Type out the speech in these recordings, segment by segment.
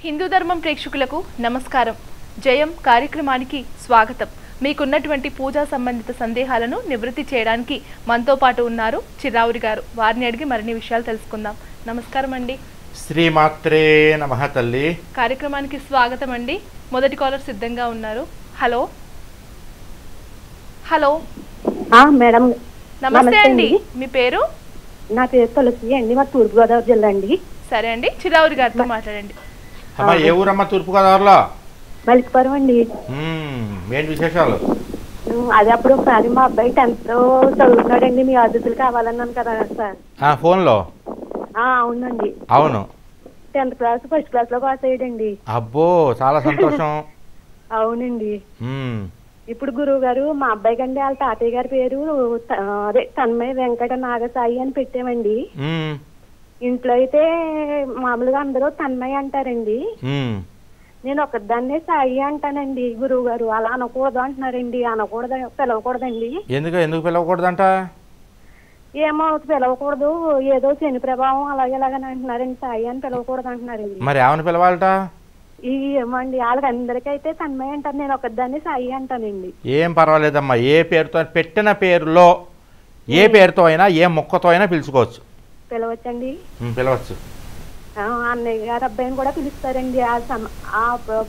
హిందూ ధర్మం ప్రేక్షకులకు నమస్కారం. జయం కార్యక్రమానికి స్వాగతం. మీకున్నటువంటి పూజా సంబంధిత సందేహాలను నివృత్తి చేయడానికి మనతో పాటు ఉన్నారు చిరావురి గారు. వారిని అడిగి మరిన్ని విషయాలు తెలుసుకుందాం. నమస్కారం అండి. శ్రీమాత్రే నమః తల్లి. కార్యక్రమానికి స్వాగతం అండి. మొదటి కాలర్ సిద్ధంగా ఉన్నారు. హలో హలో మేడం నమస్తే అండి. మీ పేరు? నా పేరు తులసి అండి. మా తూర్పుగోదావరి జిల్లా అండి. సరే అండి, చిరావురి గారితో మాట్లాడండి. అమ్మా ఏ ఊరమ్మా? తూర్పుగోదావరిలో మలికిపురం అండి. ఏంటి విశేషాలు? అదే అప్పుడు ఒకసారి మా అబ్బాయి 10th చదువుతున్నాడండి, మీ ఆదుతులు కావాలన్నాను కదా సార్ ఫోన్లో. అవునండి. అవును, 10th క్లాస్ ఫస్ట్ క్లాస్ లో పాస్ అయ్యాడండి. అబ్బో చాలా సంతోషం. అవునండి. ఇప్పుడు గురువు గారు మా అబ్బాయి కంటే వాళ్ళ తాతయ్య గారి పేరు అదే తన్మయ వెంకట నాగసాయి అని పెట్టామండి. ఇంట్లో అయితే మామూలుగా అందరూ తన్మయ అంటారండి. నేను ఒకదాన్నే సాయి అంటానండి. గురువు గారు అలా అనకూడదు అంటున్నారండి. అనకూడదు, పిలవకూడదండి. ఎందుకు పిలవకూడదంట? ఏమో పిలవకూడదు, ఏదో శని ప్రభావం అలాగేలాగని అంటున్నారండి. సాయి అని పిలవకూడదు అంటున్నారండి. మరి ఏమని పిలవాలట? ఏమండి వాళ్ళకి అందరికైతే తన్మయ అంటారు, నేను ఒకదాన్ని సాయి అంటానండి. ఏం పర్వాలేదమ్మా. ఏ పేరుతో పెట్టిన పేరులో ఏ పేరుతో అయినా ఏ మొక్కతో అయినా పిలుచుకోవచ్చు. పిలవచ్చండి? పిలవచ్చు. అన్నయ్య గారు అబ్బాయిని కూడా పిలుస్తారండి. ఆ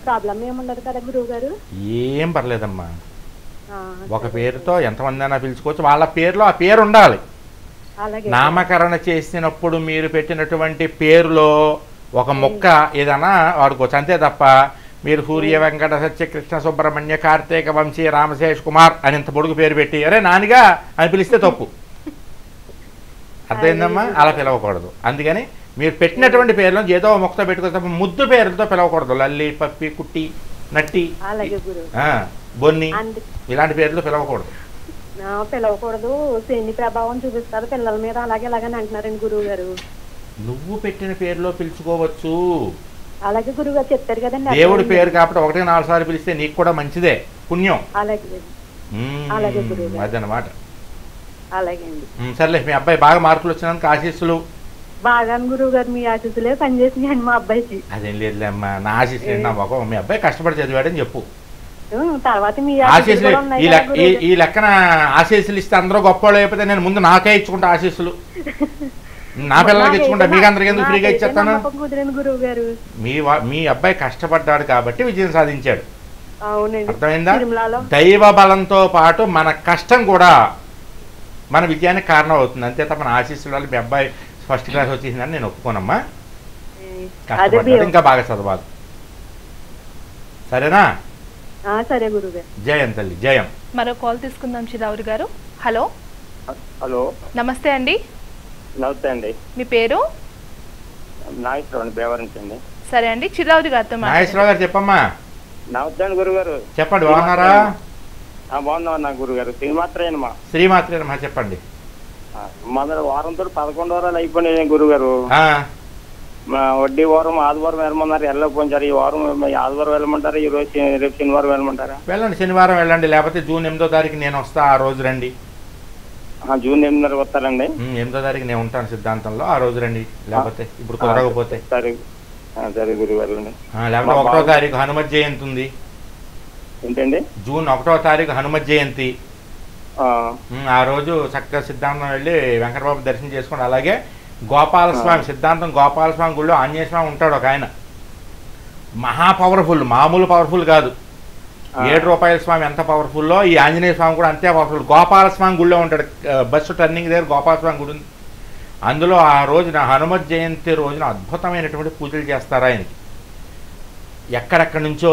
ప్రాబ్లం ఏముండదు కదా గురువు గారు? ఏం పర్లేదమ్మా. ఒక పేరుతో ఎంతమంది అయినా పిలుచుకోవచ్చు. వాళ్ళ పేరులో ఆ పేరు ఉండాలి. నామకరణ చేసినప్పుడు మీరు పెట్టినటువంటి పేరులో ఒక మొక్క ఏదైనా వాడుకోవచ్చు, అంతే తప్ప మీరు సూర్య వెంకట సత్యకృష్ణ సుబ్రహ్మణ్య కార్తీక వంశీ రామశేష్ కుమార్ అని ఇంత పొడుగు పేరు పెట్టి అరే నానిగా అని పిలిస్తే తప్పు. అర్థమైందమ్మా? అలా పిలవకూడదు. అందుకని మీరు పెట్టినటువంటి పేర్లో ఏదో మొక్కతో పెట్టుకో తప్ప ముద్దు పేర్లతో పిలవకూడదు. లల్లి, పప్పి, కుట్టి, నట్టి, బొన్ని ఇలాంటి పేర్లు పిలవకూడదు. పిలవకూడదు, శని ప్రభావం చూపిస్తారు పిల్లల మీద అలాగే అలాగని అంటున్నారండి గురువు గారు. నువ్వు పెట్టిన పేరులో పిలుచుకోవచ్చు. అలాగే గురువు గారు చెప్పారు కదండి. దేవుడి పేరు కాబట్టి 1-4 సార్లు పిలిస్తే నీకు కూడా మంచిదే, పుణ్యం. అదనమాట. సర్లే, మీ అబ్బాయి బాగా మార్కులు వచ్చినందుకు ఆశీస్సులు. బాగా గురువు గారు, మీ ఆశీస్సులే పనిచేసినాయండి మా అబ్బాయికి. అదేం లేదులే అమ్మా, నా ఆశీస్సులు నా బాబు. మీ అబ్బాయి కష్టపడి చదివాడని చెప్పు. తర్వాత మీ ఆశీస్సులు ఈ లెక్కన ఆశీస్సులు ఇస్తే అందరూ గొప్ప వాళ్ళు అయిపోతే నేను ముందు నాకే ఇచ్చుకుంటా ఆశీస్సులు. నా పిల్లలకి ఇచ్చుకుంటా, మీకు అందరికి ఎందుకు ఫ్రీగా ఇచ్చేస్తాను? మీ అబ్బాయి కష్టపడ్డాడు కాబట్టి విజయం సాధించాడు. అర్థమైందా? దైవ బలంతో పాటు మన కష్టం కూడా మన విజయానికి కారణం అవుతుంది. అంతే తప్ప మన ఆశీస్సుల వల్ల మీ అబ్బాయి ఫస్ట్ క్లాస్ వచ్చేసిందని నేను ఒప్పుకోనమ్మా. కష్టపడ్డాడు, ఇంకా బాగా చదవాలి. సరేనా? సరే గురుగారు. జయం తల్లి, జయం. మరో కాల్ తీసుకుందాం చిరావురి గారు. హలో హలో నమస్తే అండి. నమస్తే అండి. మీ పేరు? నాగేశ్వరరావు, బేవరించండి. సరే అండి, చిరావురి గారితో నాగేశ్వరరావు గారు చెప్పమ్మా. నమస్తే అండి గురుగారు. చెప్పండి, బాగున్నారా? బాగున్నామన్నా గురుగారు. శ్రీమాత్రేనమ్మా. శ్రీమాత్రేనమ్మా, చెప్పండి. మొదటి వారంతో 11 వారాలు అయిపోయినాయి గురుగారు. వడ్డీ వారం ఆదివారం వెళ్ళమన్నారు, వెళ్ళకపోయించారు. ఈ వారం ఆదివారం వెళ్ళమంటారా, ఈ రోజు రేపు శనివారం వెళ్ళమంటారా? వెళ్ళండి, శనివారం వెళ్ళండి. లేకపోతే జూన్ 8వ తారీఖు నేను వస్తా, ఆ రోజు రండి. జూన్ 8వ వస్తారండి? 8వ తారీఖు నేను ఉంటాను సిద్ధాంతంలో, ఆ రోజు రండి. లేకపోతే ఇప్పుడు కుదరకపోతే సరే గురుగారు. లేకపోతే 1వ తారీఖు హనుమత్ జయంతి ఉంది. ఏంటండి? జూన్ 1వ తారీఖు హనుమత్ జయంతి. ఆ రోజు చక్కగా సిద్ధాంతం వెళ్ళి వెంకటబాబు దర్శనం చేసుకోండి. అలాగే గోపాలస్వామి, సిద్ధాంతం గోపాలస్వామి గుళ్ళో ఆంజనేయ స్వామి ఉంటాడు ఒక ఆయన. మహా పవర్ఫుల్, మామూలు పవర్ఫుల్ కాదు. 7 రూపాయల స్వామి ఎంత పవర్ఫుల్లో ఈ ఆంజనేయ స్వామి కూడా అంతే పవర్ఫుల్. గోపాలస్వామి గుళ్ళో ఉంటాడు, బస్సు టర్నింగ్ దగ్గర గోపాలస్వామి గుడి ఉంది. అందులో ఆ రోజున హనుమత్ జయంతి రోజున అద్భుతమైనటువంటి పూజలు చేస్తారు ఆయనకి. ఎక్కడెక్కడి నుంచో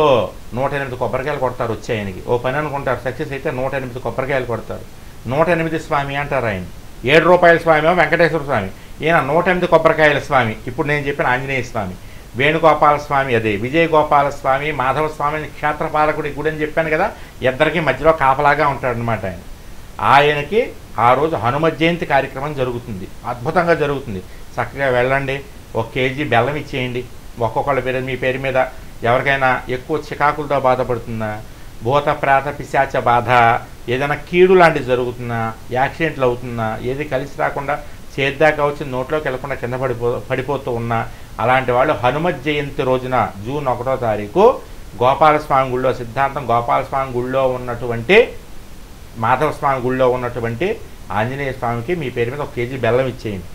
108 కొబ్బరికాయలు కొడతారు వచ్చి ఆయనకి. ఓ పని అనుకుంటారు, సక్సెస్ అయితే 108 కొబ్బరికాయలు కొడతారు. 108 స్వామి అంటారు ఆయన. 7 రూపాయల స్వామి ఏమో వెంకటేశ్వర స్వామి, ఈయన 108 కొబ్బరికాయల స్వామి. ఇప్పుడు నేను చెప్పిన ఆంజనేయ స్వామి, వేణుగోపాల స్వామి, అదే విజయగోపాల స్వామి, మాధవ స్వామి క్షేత్రపాలకుడి గుడి అని చెప్పాను కదా, ఇద్దరికి మధ్యలో కాపలాగా ఉంటాడనమాట ఆయన. ఆయనకి ఆ రోజు హనుమత్ జయంతి కార్యక్రమం జరుగుతుంది, అద్భుతంగా జరుగుతుంది. చక్కగా వెళ్ళండి, 1 కేజీ బెల్లం ఇచ్చేయండి ఒక్కొక్కళ్ళ పేరు. మీ పేరు మీద ఎవరికైనా ఎక్కువ చికాకులతో బాధపడుతున్నా భూత ప్రేత పిశాచ బాధ, ఏదైనా కీడు లాంటిది జరుగుతున్నా, యాక్సిడెంట్లు అవుతున్నా, ఏది కలిసి రాకుండా చేద్దాకా వచ్చి నోట్లోకి వెళ్లకుండా కింద పడిపోతూ ఉన్నా, అలాంటి వాళ్ళు హనుమత్ జయంతి రోజున జూన్ 1వ తారీఖు గోపాలస్వామి గుళ్ళో, సిద్ధాంతం గోపాలస్వామి గుళ్ళో ఉన్నటువంటి, మాధవస్వామి గుళ్ళో ఉన్నటువంటి ఆంజనేయ స్వామికి మీ పేరు మీద 1 కేజీ బెల్లం ఇచ్చేయండి.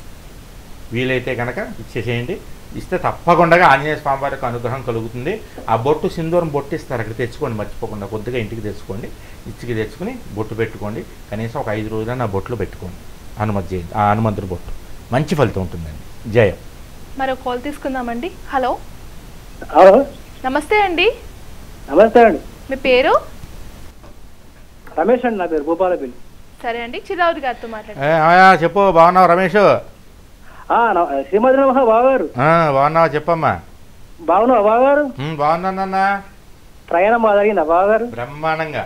వీలైతే కనుక ఇచ్చేసేయండి. ఇస్తే తప్పకుండా ఆంజనేయ స్వామి వారికి అనుగ్రహం కలుగుతుంది. ఆ బొట్టు సింధూరం బొట్టు ఇస్తారు, అక్కడ తెచ్చుకోండి మర్చిపోకుండా. కొద్దిగా ఇంటికి తెచ్చుకోండి, ఇచ్చికి తెచ్చుకుని బొట్టు పెట్టుకోండి. కనీసం ఒక 5 రోజులైనా ఆ బొట్లు పెట్టుకోండి. హనుమత్ జయంతి, ఆ హనుమంతుడి బొట్టు మంచి ఫలితం ఉంటుందండి. జయం. మరో కాల్ తీసుకుందామండి. హలో హలో, నమస్తే అండి. నమస్తే అండి. మీ పేరు? రమేష్ అండి, నా పేరు భూపాలపల్లి. సరే అండి, చిరావురి గారితో మాట్లాడండి. చెప్పు. బాగున్నావు రమేష్? శ్రీమతి నమః బావగారు. బాగున్నావా? చెప్పమ్మా. బాగున్నావా బావగారు? బాగున్నానన్నా. ప్రయాణం బాగా జరిగిందా బావగారు? బ్రహ్మాండంగా.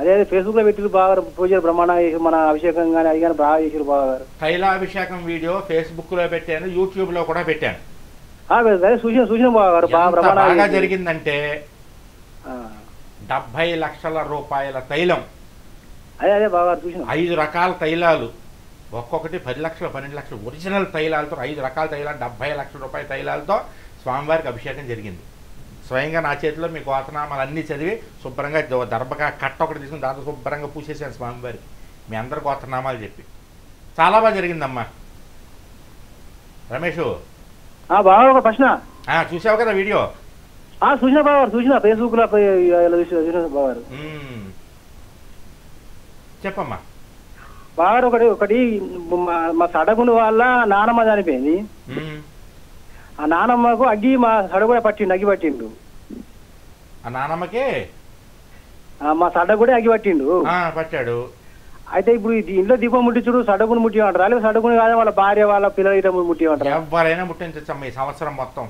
అదే ఫేస్బుక్ లో పెట్టారు బావగారు, పూజలు బ్రహ్మాండంగా చేసి, మన అభిషేకం కానీ అది కానీ బాగా చేసారు బావగారు. తైలాభిషేకం వీడియో ఫేస్బుక్ లో పెట్టాను, యూట్యూబ్ లో కూడా పెట్టాను. చూసిన బావగారు బాగా జరిగిందంటే 70 లక్షల రూపాయల తైలం. అదే బావగారు చూసిన 5 రకాల తైలాలు, ఒక్కొక్కటి 10 లక్షలు 12 లక్షలు ఒరిజినల్ తైలాలతో, 5 రకాల తైలాలు 70 లక్షల రూపాయల తైలాలతో స్వామివారికి అభిషేకం జరిగింది. స్వయంగా నా చేతిలో మీ గోత్రనామాలు అన్నీ చదివి శుభ్రంగా దర్భగా కట్ట ఒకటి తీసుకుని దాంతో శుభ్రంగా పూసేసాను స్వామివారికి, మీ అందరి గోత్రనామాలు చెప్పి. చాలా బాగా జరిగిందమ్మా. రమేష్ బాగా ఒక ప్రశ్న. చూసావు కదా వీడియో? చూసిన బావగారు, చూసిన ఫేస్బుక్ లో చూసిన బావగారు. చెప్పమ్మా. బాగా ఒకటి మా సడగుని వాళ్ళ నానమ్మ చనిపోయింది. ఆ నానమ్మకు అగ్గి మా సడగుడ పట్టిండు, అగ్గి పట్టిండు. ఆ నానమ్మకి మా సడగుడే అగ్గి పట్టిండు, పట్టాడు. అయితే ఇప్పుడు ఇంట్లో దీపం ముట్టించుడు సడగుని ముట్టిమంటారు, అలాగే సడగుని కాదే వాళ్ళ భార్య వాళ్ళ పిల్లలు ఇట ముట్టిమంటారు? ఎవరైనా ముట్టించమ్మా ఈ సంవత్సరం మొత్తం.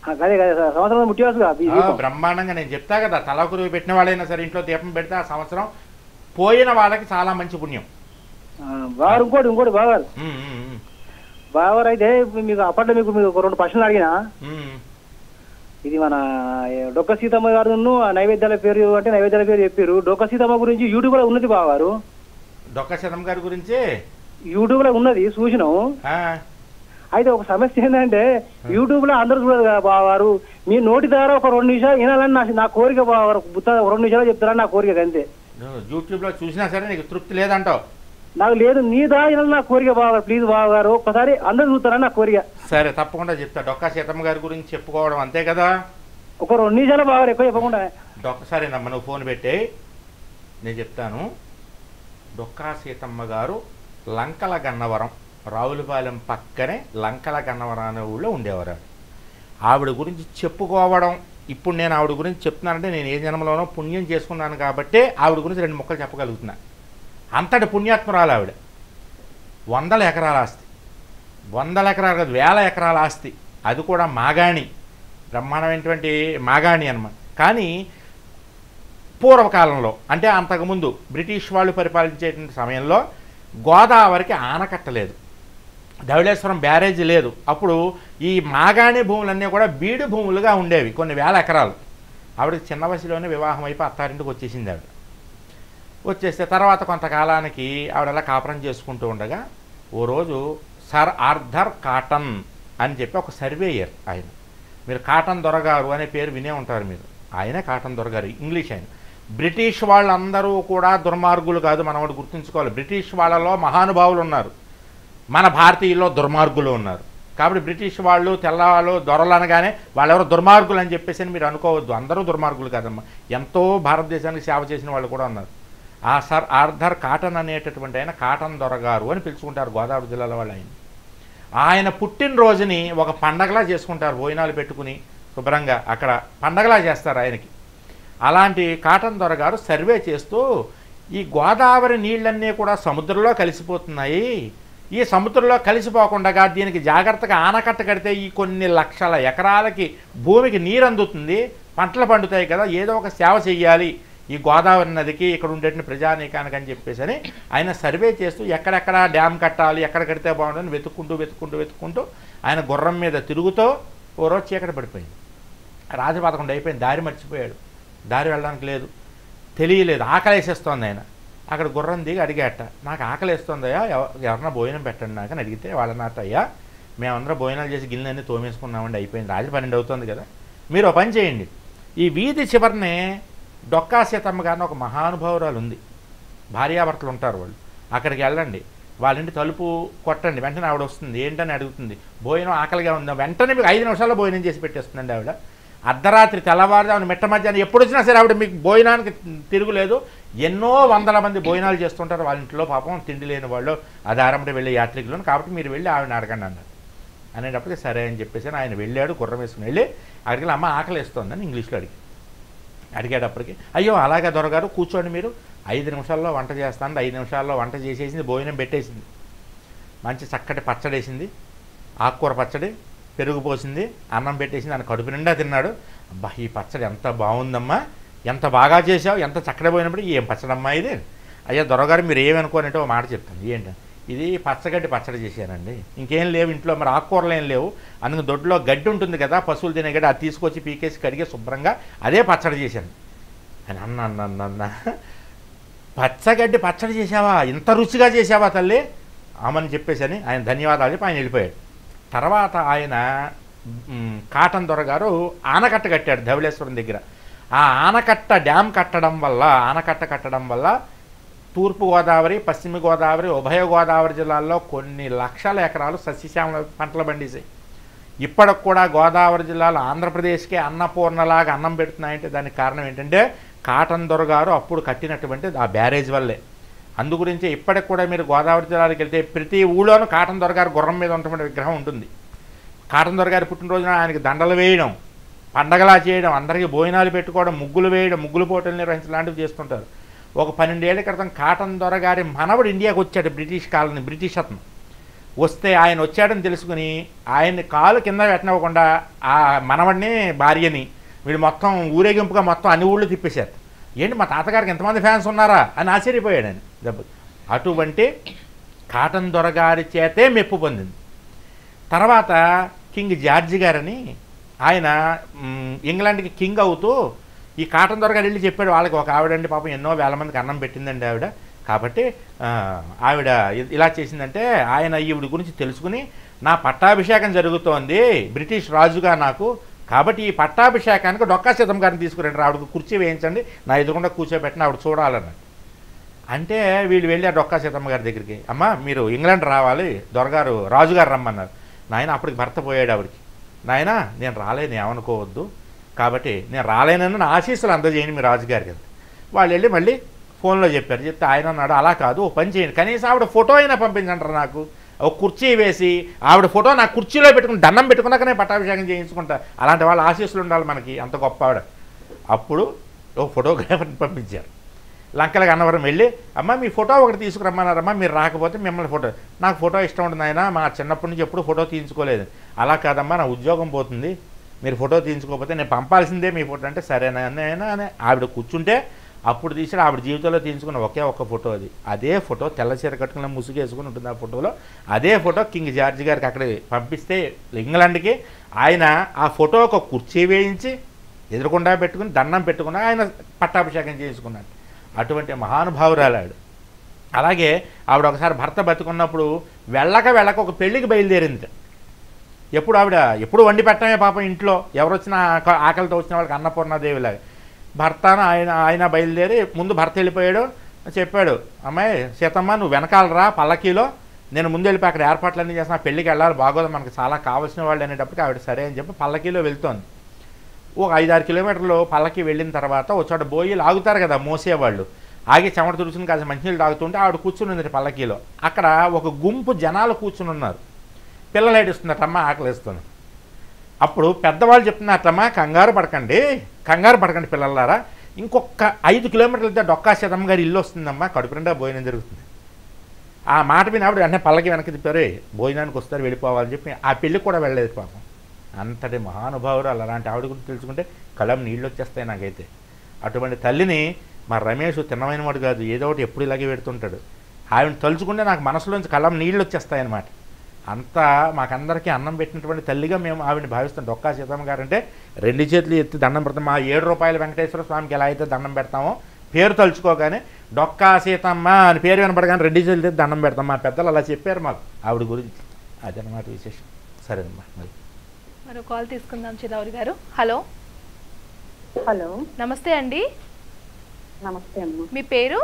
అదే కదా సంవత్సరం ముట్టివచ్చు బ్రహ్మాండంగా. నేను చెప్తా కదా, తలకురు పెట్టిన వాళ్ళైనా సరే ఇంట్లో దీపం పెడితే ఆ సంవత్సరం పోయిన వాళ్ళకి చాలా మంచి పుణ్యం. బాగారు ఇంకోటి బాగారు బాగారు అయితే మీకు అప్పట్లో మీకు 2 ప్రశ్నలు అడిగినా. ఇది మన డొక్క సీతమ్మ గారు నైవేద్యాల పేరు అంటే నైవేద్యాల పేరు చెప్పారు. డొక్క సీతమ్మ గురించి యూట్యూబ్ లో ఉన్నది బాగారు. డొక్క సీతమ్మ గారి గురించి యూట్యూబ్ లో ఉన్నది చూసినాం. అయితే ఒక సమస్య ఏంటంటే యూట్యూబ్ లో అందరూ చూడదు కదా బావారు, మీ నోటి ద్వారా ఒక 2 నిమిషాలు వినాలని నా కోరిక బావారు. 2 నిమిషాలు చెప్తారని నా కోరిక అంతే. యూట్యూబ్ లో చూసినా సరే నీకు తృప్తి లేదంటావు? నాకు లేదు, నీ దాని నా కోరిక బావగారు, ప్లీజ్ బావగారు ఒక్కసారి అందరూ చూస్తారని నా కోరిక. సరే తప్పకుండా చెప్తా. డొక్కా సీతమ్మ గారి గురించి చెప్పుకోవడం అంతే కదా, ఒక 2 నిమిషాలు బావగారు, ఎక్కువ చెప్పకుండా. సరేనమ్మా నువ్వు ఫోన్ పెట్టే నేను చెప్తాను. డొక్కా సీతమ్మ గారు లంకల గన్నవరం, రావులపాలెం పక్కనే లంకల గన్నవరం అనే ఊళ్ళో ఉండేవారు. ఆవిడ గురించి చెప్పుకోవడం, ఇప్పుడు నేను ఆవిడ గురించి చెప్తున్నానంటే నేను ఏ జన్మలోనో పుణ్యం చేసుకున్నాను కాబట్టి ఆవిడ గురించి 2 ముక్కలు చెప్పగలుగుతున్నా. అంతటి పుణ్యాత్మరాలు ఆవిడ. 100 ఎకరాల ఆస్తి, 100 ఎకరాలు కాదు 1000 ఎకరాల ఆస్తి, అది కూడా మాగాణి, బ్రహ్మాండమైనటువంటి మాగాణి అన్నమాట. కానీ పూర్వకాలంలో అంటే అంతకుముందు బ్రిటిష్ వాళ్ళు పరిపాలించేటువంటి సమయంలో గోదావరికి ఆనకట్టలేదు, ధవళేశ్వరం బ్యారేజీ లేదు. అప్పుడు ఈ మాగాణి భూములన్నీ కూడా బీడు భూములుగా ఉండేవి, కొన్ని 1000 ఎకరాలు. ఆవిడకి చిన్న వయసులోనే వివాహం అయిపోయి అత్తారింటికి వచ్చేసింది. ఆవిడ వచ్చేస్తే తర్వాత కొంతకాలానికి ఆవిడ అలా కాపురం చేసుకుంటూ ఉండగా ఓ రోజు సర్ ఆర్థర్ కాటన్ అని చెప్పి ఒక సర్వేయర్, ఆయన మీరు కాటన్ దొరగారు అనే పేరు వినే ఉంటారు మీరు. ఆయనే కాటన్ దొరగారు, ఇంగ్లీష్ ఆయన. బ్రిటిష్ వాళ్ళందరూ కూడా దుర్మార్గులు కాదు, మనం ఒకటి గుర్తుంచుకోవాలి. బ్రిటిష్ వాళ్ళలో మహానుభావులు ఉన్నారు, మన భారతీయుల్లో దుర్మార్గులు ఉన్నారు. కాబట్టి బ్రిటిష్ వాళ్ళు తెల్లవాళ్ళు దొరలు అనగానే వాళ్ళెవరో దుర్మార్గులు అని చెప్పేసి మీరు అనుకోవద్దు. అందరూ దుర్మార్గులు కాదమ్మా, ఎంతో భారతదేశానికి సేవ చేసిన వాళ్ళు కూడా ఉన్నారు. ఆ సర్ ఆర్థర్ కాటన్ అనేటటువంటి ఆయన కాటన్ దొరగారు అని పిలుచుకుంటారు గోదావరి జిల్లాలో వాళ్ళు. ఆయన పుట్టినరోజుని ఒక పండగలా చేసుకుంటారు, భోజనాలు పెట్టుకుని శుభ్రంగా అక్కడ పండగలా చేస్తారు ఆయనకి. అలాంటి కాటన్ దొరగారు సర్వే చేస్తూ ఈ గోదావరి నీళ్ళన్నీ కూడా సముద్రంలో కలిసిపోతున్నాయి, ఈ సముద్రంలో కలిసిపోకుండా దీనికి జాగ్రత్తగా ఆనకట్ట కడితే ఈ కొన్ని లక్షల ఎకరాలకి భూమికి నీరు అందుతుంది, పంటలు పండుతాయి కదా, ఏదో ఒక సేవ చెయ్యాలి ఈ గోదావరి నదికి, ఇక్కడ ఉండేటువంటి ప్రజానీకానికి అని చెప్పేసి అని ఆయన సర్వే చేస్తూ ఎక్కడెక్కడ డ్యామ్ కట్టాలి, ఎక్కడ కడితే బాగుంటుందని వెతుక్కుంటూ ఆయన గుర్రం మీద తిరుగుతూ ఓ రోజు చీకటి పడిపోయింది. రాత్రి 11 అయిపోయింది, దారి మర్చిపోయాడు. దారి వెళ్ళడానికి లేదు, తెలియలేదు, ఆకలేసేస్తోంది. ఆయన అక్కడ గుర్రం దిగి అడిగాట, నాకు ఆకలేస్తుందయ్యా, ఎవరన్నా భోజనం పెట్టండి నాకు అని అడిగితే వాళ్ళ అయ్యా మేమందరం భోజనాలు చేసి గిన్నెలన్నీ తోమేసుకున్నామండి, అయిపోయింది, రాత్రి 12 అవుతుంది కదా, మీరు ఒక పని చేయండి, ఈ వీధి చివరినే డొక్కా సీతమ్మ గారిని ఒక మహానుభావురాలు ఉంది, భార్యాభర్తలు ఉంటారు వాళ్ళు, అక్కడికి వెళ్ళండి, వాళ్ళ ఇంటి తలుపు కొట్టండి, వెంటనే ఆవిడ వస్తుంది, ఏంటని అడుగుతుంది, భోజనం ఆకలిగా ఉందా, వెంటనే మీకు 5 నిమిషాల్లో భోజనం చేసి పెట్టేస్తుందండి ఆవిడ. అర్ధరాత్రి తెల్లవారుజామున మిట్ట మధ్యాహ్నం ఎప్పుడు వచ్చినా సరే ఆవిడ మీకు భోజనానికి తిరుగులేదు. ఎన్నో వందల మంది భోజనాలు చేస్తుంటారు వాళ్ళ ఇంట్లో, పాపం తిండి లేని వాళ్ళు అదారంటే వెళ్ళే యాత్రికులను, కాబట్టి మీరు వెళ్ళి ఆవిడని అడగండి అన్నారు. అనేటప్పటికి సరే అని చెప్పేసి ఆయన వెళ్ళాడు, గుర్రం వేసుకుని వెళ్ళి అడిగి అమ్మ ఆకలి వేస్తుందని ఇంగ్లీష్లో అడిగేటప్పటికి, అయ్యో అలాగే దొరగారు కూర్చోండి, మీరు 5 నిమిషాల్లో వంట చేస్తాను. 5 నిమిషాల్లో వంట చేసేసింది, భోజనం పెట్టేసింది, మంచి చక్కటి పచ్చడి వేసింది, ఆకుకూర పచ్చడి, పెరుగు పోసింది, అన్నం పెట్టేసింది, ఆయన కడుపు నిండా తిన్నాడు. అబ్బా ఈ పచ్చడి ఎంత బాగుందమ్మా, ఎంత బాగా చేసావు, ఎంత చక్కటి పోయినప్పుడు, ఏం పచ్చడమ్మా ఇది, అయ్యా దొరగారు మీరు ఏమనుకోనంటే ఒక మాట చెప్తాను, ఏంటి ఇది పచ్చగడ్డి పచ్చడి చేశానండి, ఇంకేం లేవు ఇంట్లో, మరి ఆకుకూరలు ఏం లేవు, అందుకు దొడ్లో గడ్డి ఉంటుంది కదా పశువులు తినే గడ్డి, అది తీసుకొచ్చి పీకేసి కడిగి శుభ్రంగా అదే పచ్చడి చేశాను అని అన్న. పచ్చగడ్డి పచ్చడి చేసావా, ఇంత రుచిగా చేసావా తల్లి అమ్మని చెప్పేసి ఆయన ధన్యవాదాలు చెప్పి ఆయన వెళ్ళిపోయాడు. తర్వాత ఆయన కాటన్ దొరగారు ఆనకట్ట కట్టాడు ధవళేశ్వరం దగ్గర. ఆ ఆనకట్ట డ్యామ్ కట్టడం వల్ల తూర్పుగోదావరి, పశ్చిమ గోదావరి, ఉభయ గోదావరి జిల్లాల్లో కొన్ని లక్షల ఎకరాలు సస్యశ్యామల పంటలు పండేసాయి. ఇప్పటికి కూడా గోదావరి జిల్లాలో ఆంధ్రప్రదేశ్కే అన్నపూర్ణలాగా అన్నం పెడుతున్నాయంటే దానికి కారణం ఏంటంటే కాటన్ దొరగారు అప్పుడు కట్టినటువంటి ఆ బ్యారేజ్ వల్లే. అందుగురించి ఇప్పటికి కూడా మీరు గోదావరి జిల్లాకి వెళ్తే ప్రతి ఊళ్ళోనూ కాటన్ దొరగారు గుర్రం మీద ఉన్నటువంటి విగ్రహం ఉంటుంది. కాటన్ దొరగారి పుట్టినరోజున ఆయనకి దండలు వేయడం, పండగలా చేయడం, అందరికీ భోజనాలు పెట్టుకోవడం, ముగ్గులు వేయడం, ముగ్గులు పోటీలు నిర్వహించడం లాంటివి చేస్తుంటారు. ఒక 12 ఏళ్ల క్రితం కాటన్ దొరగారి మనవడు ఇండియాకు వచ్చాడు, బ్రిటిష్ అతను వస్తే ఆయన వచ్చాడని తెలుసుకుని ఆయన్ని కాలు కింద పెట్టనివ్వకుండా ఆ మనవడిని భార్యని వీడు మొత్తం ఊరేగింపుగా మొత్తం అన్ని ఊళ్ళు తిప్పేశారు. ఏంటి మా తాతగారికి ఎంతమంది ఫ్యాన్స్ ఉన్నారా అని ఆశ్చర్యపోయాడు ఆయన దెబ్బకి. అటువంటి కాటన్ దొరగారి చేతే మెప్పు పొందింది. తర్వాత కింగ్ జార్జి గారని ఆయన ఇంగ్లాండ్కి కింగ్ అవుతూ ఈ కాటన్ దొరగారు వెళ్ళి చెప్పాడు వాళ్ళకి, ఒక ఆవిడండి పాపం ఎన్నో వేల మందికి అన్నం పెట్టిందండి ఆవిడ, కాబట్టి ఆవిడ ఇలా చేసిందంటే ఆయన ఈవిడ గురించి తెలుసుకుని నా పట్టాభిషేకం జరుగుతోంది బ్రిటిష్ రాజుగా నాకు, కాబట్టి ఈ పట్టాభిషేకానికి డొక్కా సీతమ్మ గారిని తీసుకురండి, ఆవిడకు కుర్చీ వేయించండి, నా ఎదురుకుండా కూర్చోబెట్టిన ఆవిడ చూడాలన్నాడు. అంటే వీళ్ళు వెళ్ళి ఆ డొక్కా సీతమ్మ గారి దగ్గరికి, అమ్మ మీరు ఇంగ్లాండ్ రావాలి, దొరగారు రాజుగారు రమ్మన్నారు. నాయన అప్పటికి భర్త పోయాడు ఆవిడకి, నాయన నేను రాలేను ఏమనుకోవద్దు, కాబట్టి నేను రాలేనని నా ఆశీస్సులు అందజేయండి మీ రాజుగారి కదా. వాళ్ళు వెళ్ళి మళ్ళీ ఫోన్లో చెప్పారు. చెప్తే ఆయన అన్నాడు అలా కాదు, ఓ పని చేయండి, కనీసం ఆవిడ ఫోటో అయినా పంపించంటారు నాకు, ఒక కుర్చీ వేసి ఆవిడ ఫోటో నా కుర్చీలో పెట్టుకుని దండం పెట్టుకున్నాక నేను పట్టాభిషేకం చేయించుకుంటా, అలాంటి వాళ్ళ ఆశీస్సులు ఉండాలి మనకి, అంత గొప్ప ఆవిడ. అప్పుడు ఒక ఫోటోగ్రాఫర్ని పంపించారు. లంకలకి అన్నవరం వెళ్ళి, అమ్మ మీ ఫోటో ఒకటి తీసుకురమ్మన్నారమ్మా, మీరు రాకపోతే మిమ్మల్ని ఫోటో, నాకు ఫోటో ఇష్టం ఉంటుంది ఆయన, మా చిన్నప్పటి నుంచి ఎప్పుడు ఫోటో తీయించుకోలేదు. అలా కాదమ్మా నా ఉద్యోగం పోతుంది, మీరు ఫోటో తీయించుకోకపోతే నేను పంపాల్సిందే మీ ఫోటో అంటే సరేనా అని ఆవిడ కూర్చుంటే అప్పుడు తీసాడు. ఆవిడ జీవితంలో తీయించుకున్న ఒకే ఒక్క ఫోటో అది. అదే ఫోటో తెల్ల చీర కట్టుకున్న ముసుగేసుకుని ఉంటుంది ఆ ఫోటోలో. అదే ఫోటో కింగ్ జార్జి గారికి అక్కడ పంపిస్తే ఇంగ్లాండ్కి ఆయన ఆ ఫోటో ఒక కుర్చీ వేయించి ఎదురుకుండా పెట్టుకుని దండం పెట్టుకుని ఆయన పట్టాభిషేకం చేసుకున్నాడు. అటువంటి మహానుభావురాలాడు. అలాగే ఆవిడ ఒకసారి భర్త బతుకున్నప్పుడు వెళ్ళక ఒక పెళ్ళికి బయలుదేరింది. ఎప్పుడు ఆవిడ ఎప్పుడు వండి పెట్టమే పాపం ఇంట్లో, ఎవరు వచ్చినా ఆకలితో వచ్చిన వాళ్ళకి అన్నపూర్ణాదేవిలాగా. భర్తను ఆయన బయలుదేరి ముందు భర్త వెళ్ళిపోయాడు. చెప్పాడు, అమ్మాయి సీతమ్మ నువ్వు వెనకాలరా పల్లకీలో, నేను ముందు వెళ్ళిపోయి అక్కడ ఏర్పాట్లన్నీ చేసిన పెళ్ళికి వెళ్ళాలి, బాగోదు మనకి చాలా కావాల్సిన వాళ్ళు అనేటప్పటికి ఆవిడ సరే అని చెప్పి పల్లకీలో వెళ్తోంది. ఒక 5-6 కిలోమీటర్లు పల్లకి వెళ్ళిన తర్వాత ఒక చోట బోయిలు ఆగుతారు కదా మోసేవాళ్ళు, ఆగి చెమట తుడుచుని కాస్త మంచినీళ్ళు తాగుతుంటే ఆవిడ కూర్చుని ఉంది పల్లకీలో. అక్కడ ఒక గుంపు జనాలు కూర్చుని ఉన్నారు. పిల్లలు ఏడుస్తున్నట్టమ్మ ఆకలిస్తుంది. అప్పుడు పెద్దవాళ్ళు చెప్తున్నారమ్మా కంగారు పడకండి పిల్లలారా, ఇంకొక 5 కిలోమీటర్లు వెళ్తే డొక్కా సీతమ్మ గారి ఇల్లు వస్తుందమ్మా, కడుపు నిండా భోజనం జరుగుతుంది. ఆ మాట విని ఆవిడ వెంటనే పల్లకి వెనక్కి తిప్పారు, భోజనానికి వస్తారు వెళ్ళిపోవాలని చెప్పి ఆ పెళ్ళికి కూడా వెళ్ళలేదు పాపం. అంతటి మహానుభావురాలు. అలాంటి ఆవిడ గురించి తెలుసుకుంటే కళ్ళం నీళ్ళు వచ్చేస్తాయి నాకైతే. అటువంటి తల్లిని మా రమేష్ తిన్నమైన వాడు కాదు, ఏదో ఒకటి ఎప్పుడు ఇలాగే పెడుతుంటాడు. ఆవిడని తలుచుకుంటే నాకు మనసులోంచి కళ్ళం నీళ్ళు వచ్చేస్తాయన్నమాట. అంతా మాకందరికీ అన్నం పెట్టినటువంటి తల్లిగా మేము ఆవిడని భావిస్తాం. డొక్కా సీతమ్మ గారు అంటే 2 చేతులు ఎత్తి దండం పెడతాం. మా 7 రూపాయల వెంకటేశ్వర స్వామికి ఎలా అయితే దండం పెడతామో పేరు తలుచుకోగానే డొక్కా సీతమ్మ అని పేరు వినపడగానే 2 చేతులు ఎత్తి దండం పెడతాం. మా పెద్దలు అలా చెప్పారు మాకు ఆవిడ గురించి. అదనమాట విశేషం. సరేనమ్మా. మరో కాల్ తీసుకుందాం చిరావురి గారు. హలో. హలో, నమస్తే అండి. నమస్తే అమ్మ. మీ పేరు?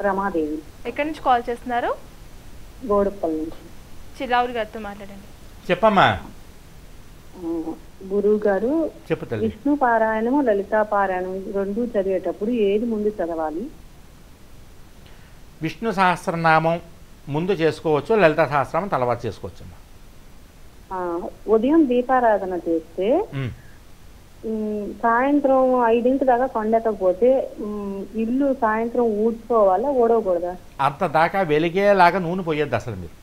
రమాదేవి. ఎక్కడి నుంచి కాల్ చేస్తున్నారు? గోడుపల్లి నుంచి. చిరావురి గారితో మాట్లాడండి. చెప్పమ్మా. గురువు గారు, చెప్పు తల్లి. విష్ణు పారాయణము లలితా పారాయణం 2 చదివేటప్పుడు ఏది ముందు చదవాలి? విష్ణు సహస్రనామం ముందు చేసుకోవచ్చు, లలితా సహస్రనామం తర్వాత చేసుకోవచ్చు అమ్మా. ఉదయం దీపారాధన చేస్తే సాయంత్రం 5 దాకా కొండకపోతే ఇల్లు సాయంత్రం ఊడ్చుకోవాలా, ఊడవకూడదా? అంత దాకా వెలిగేలాగా నూనె పోయొద్దు అసలు మీరు.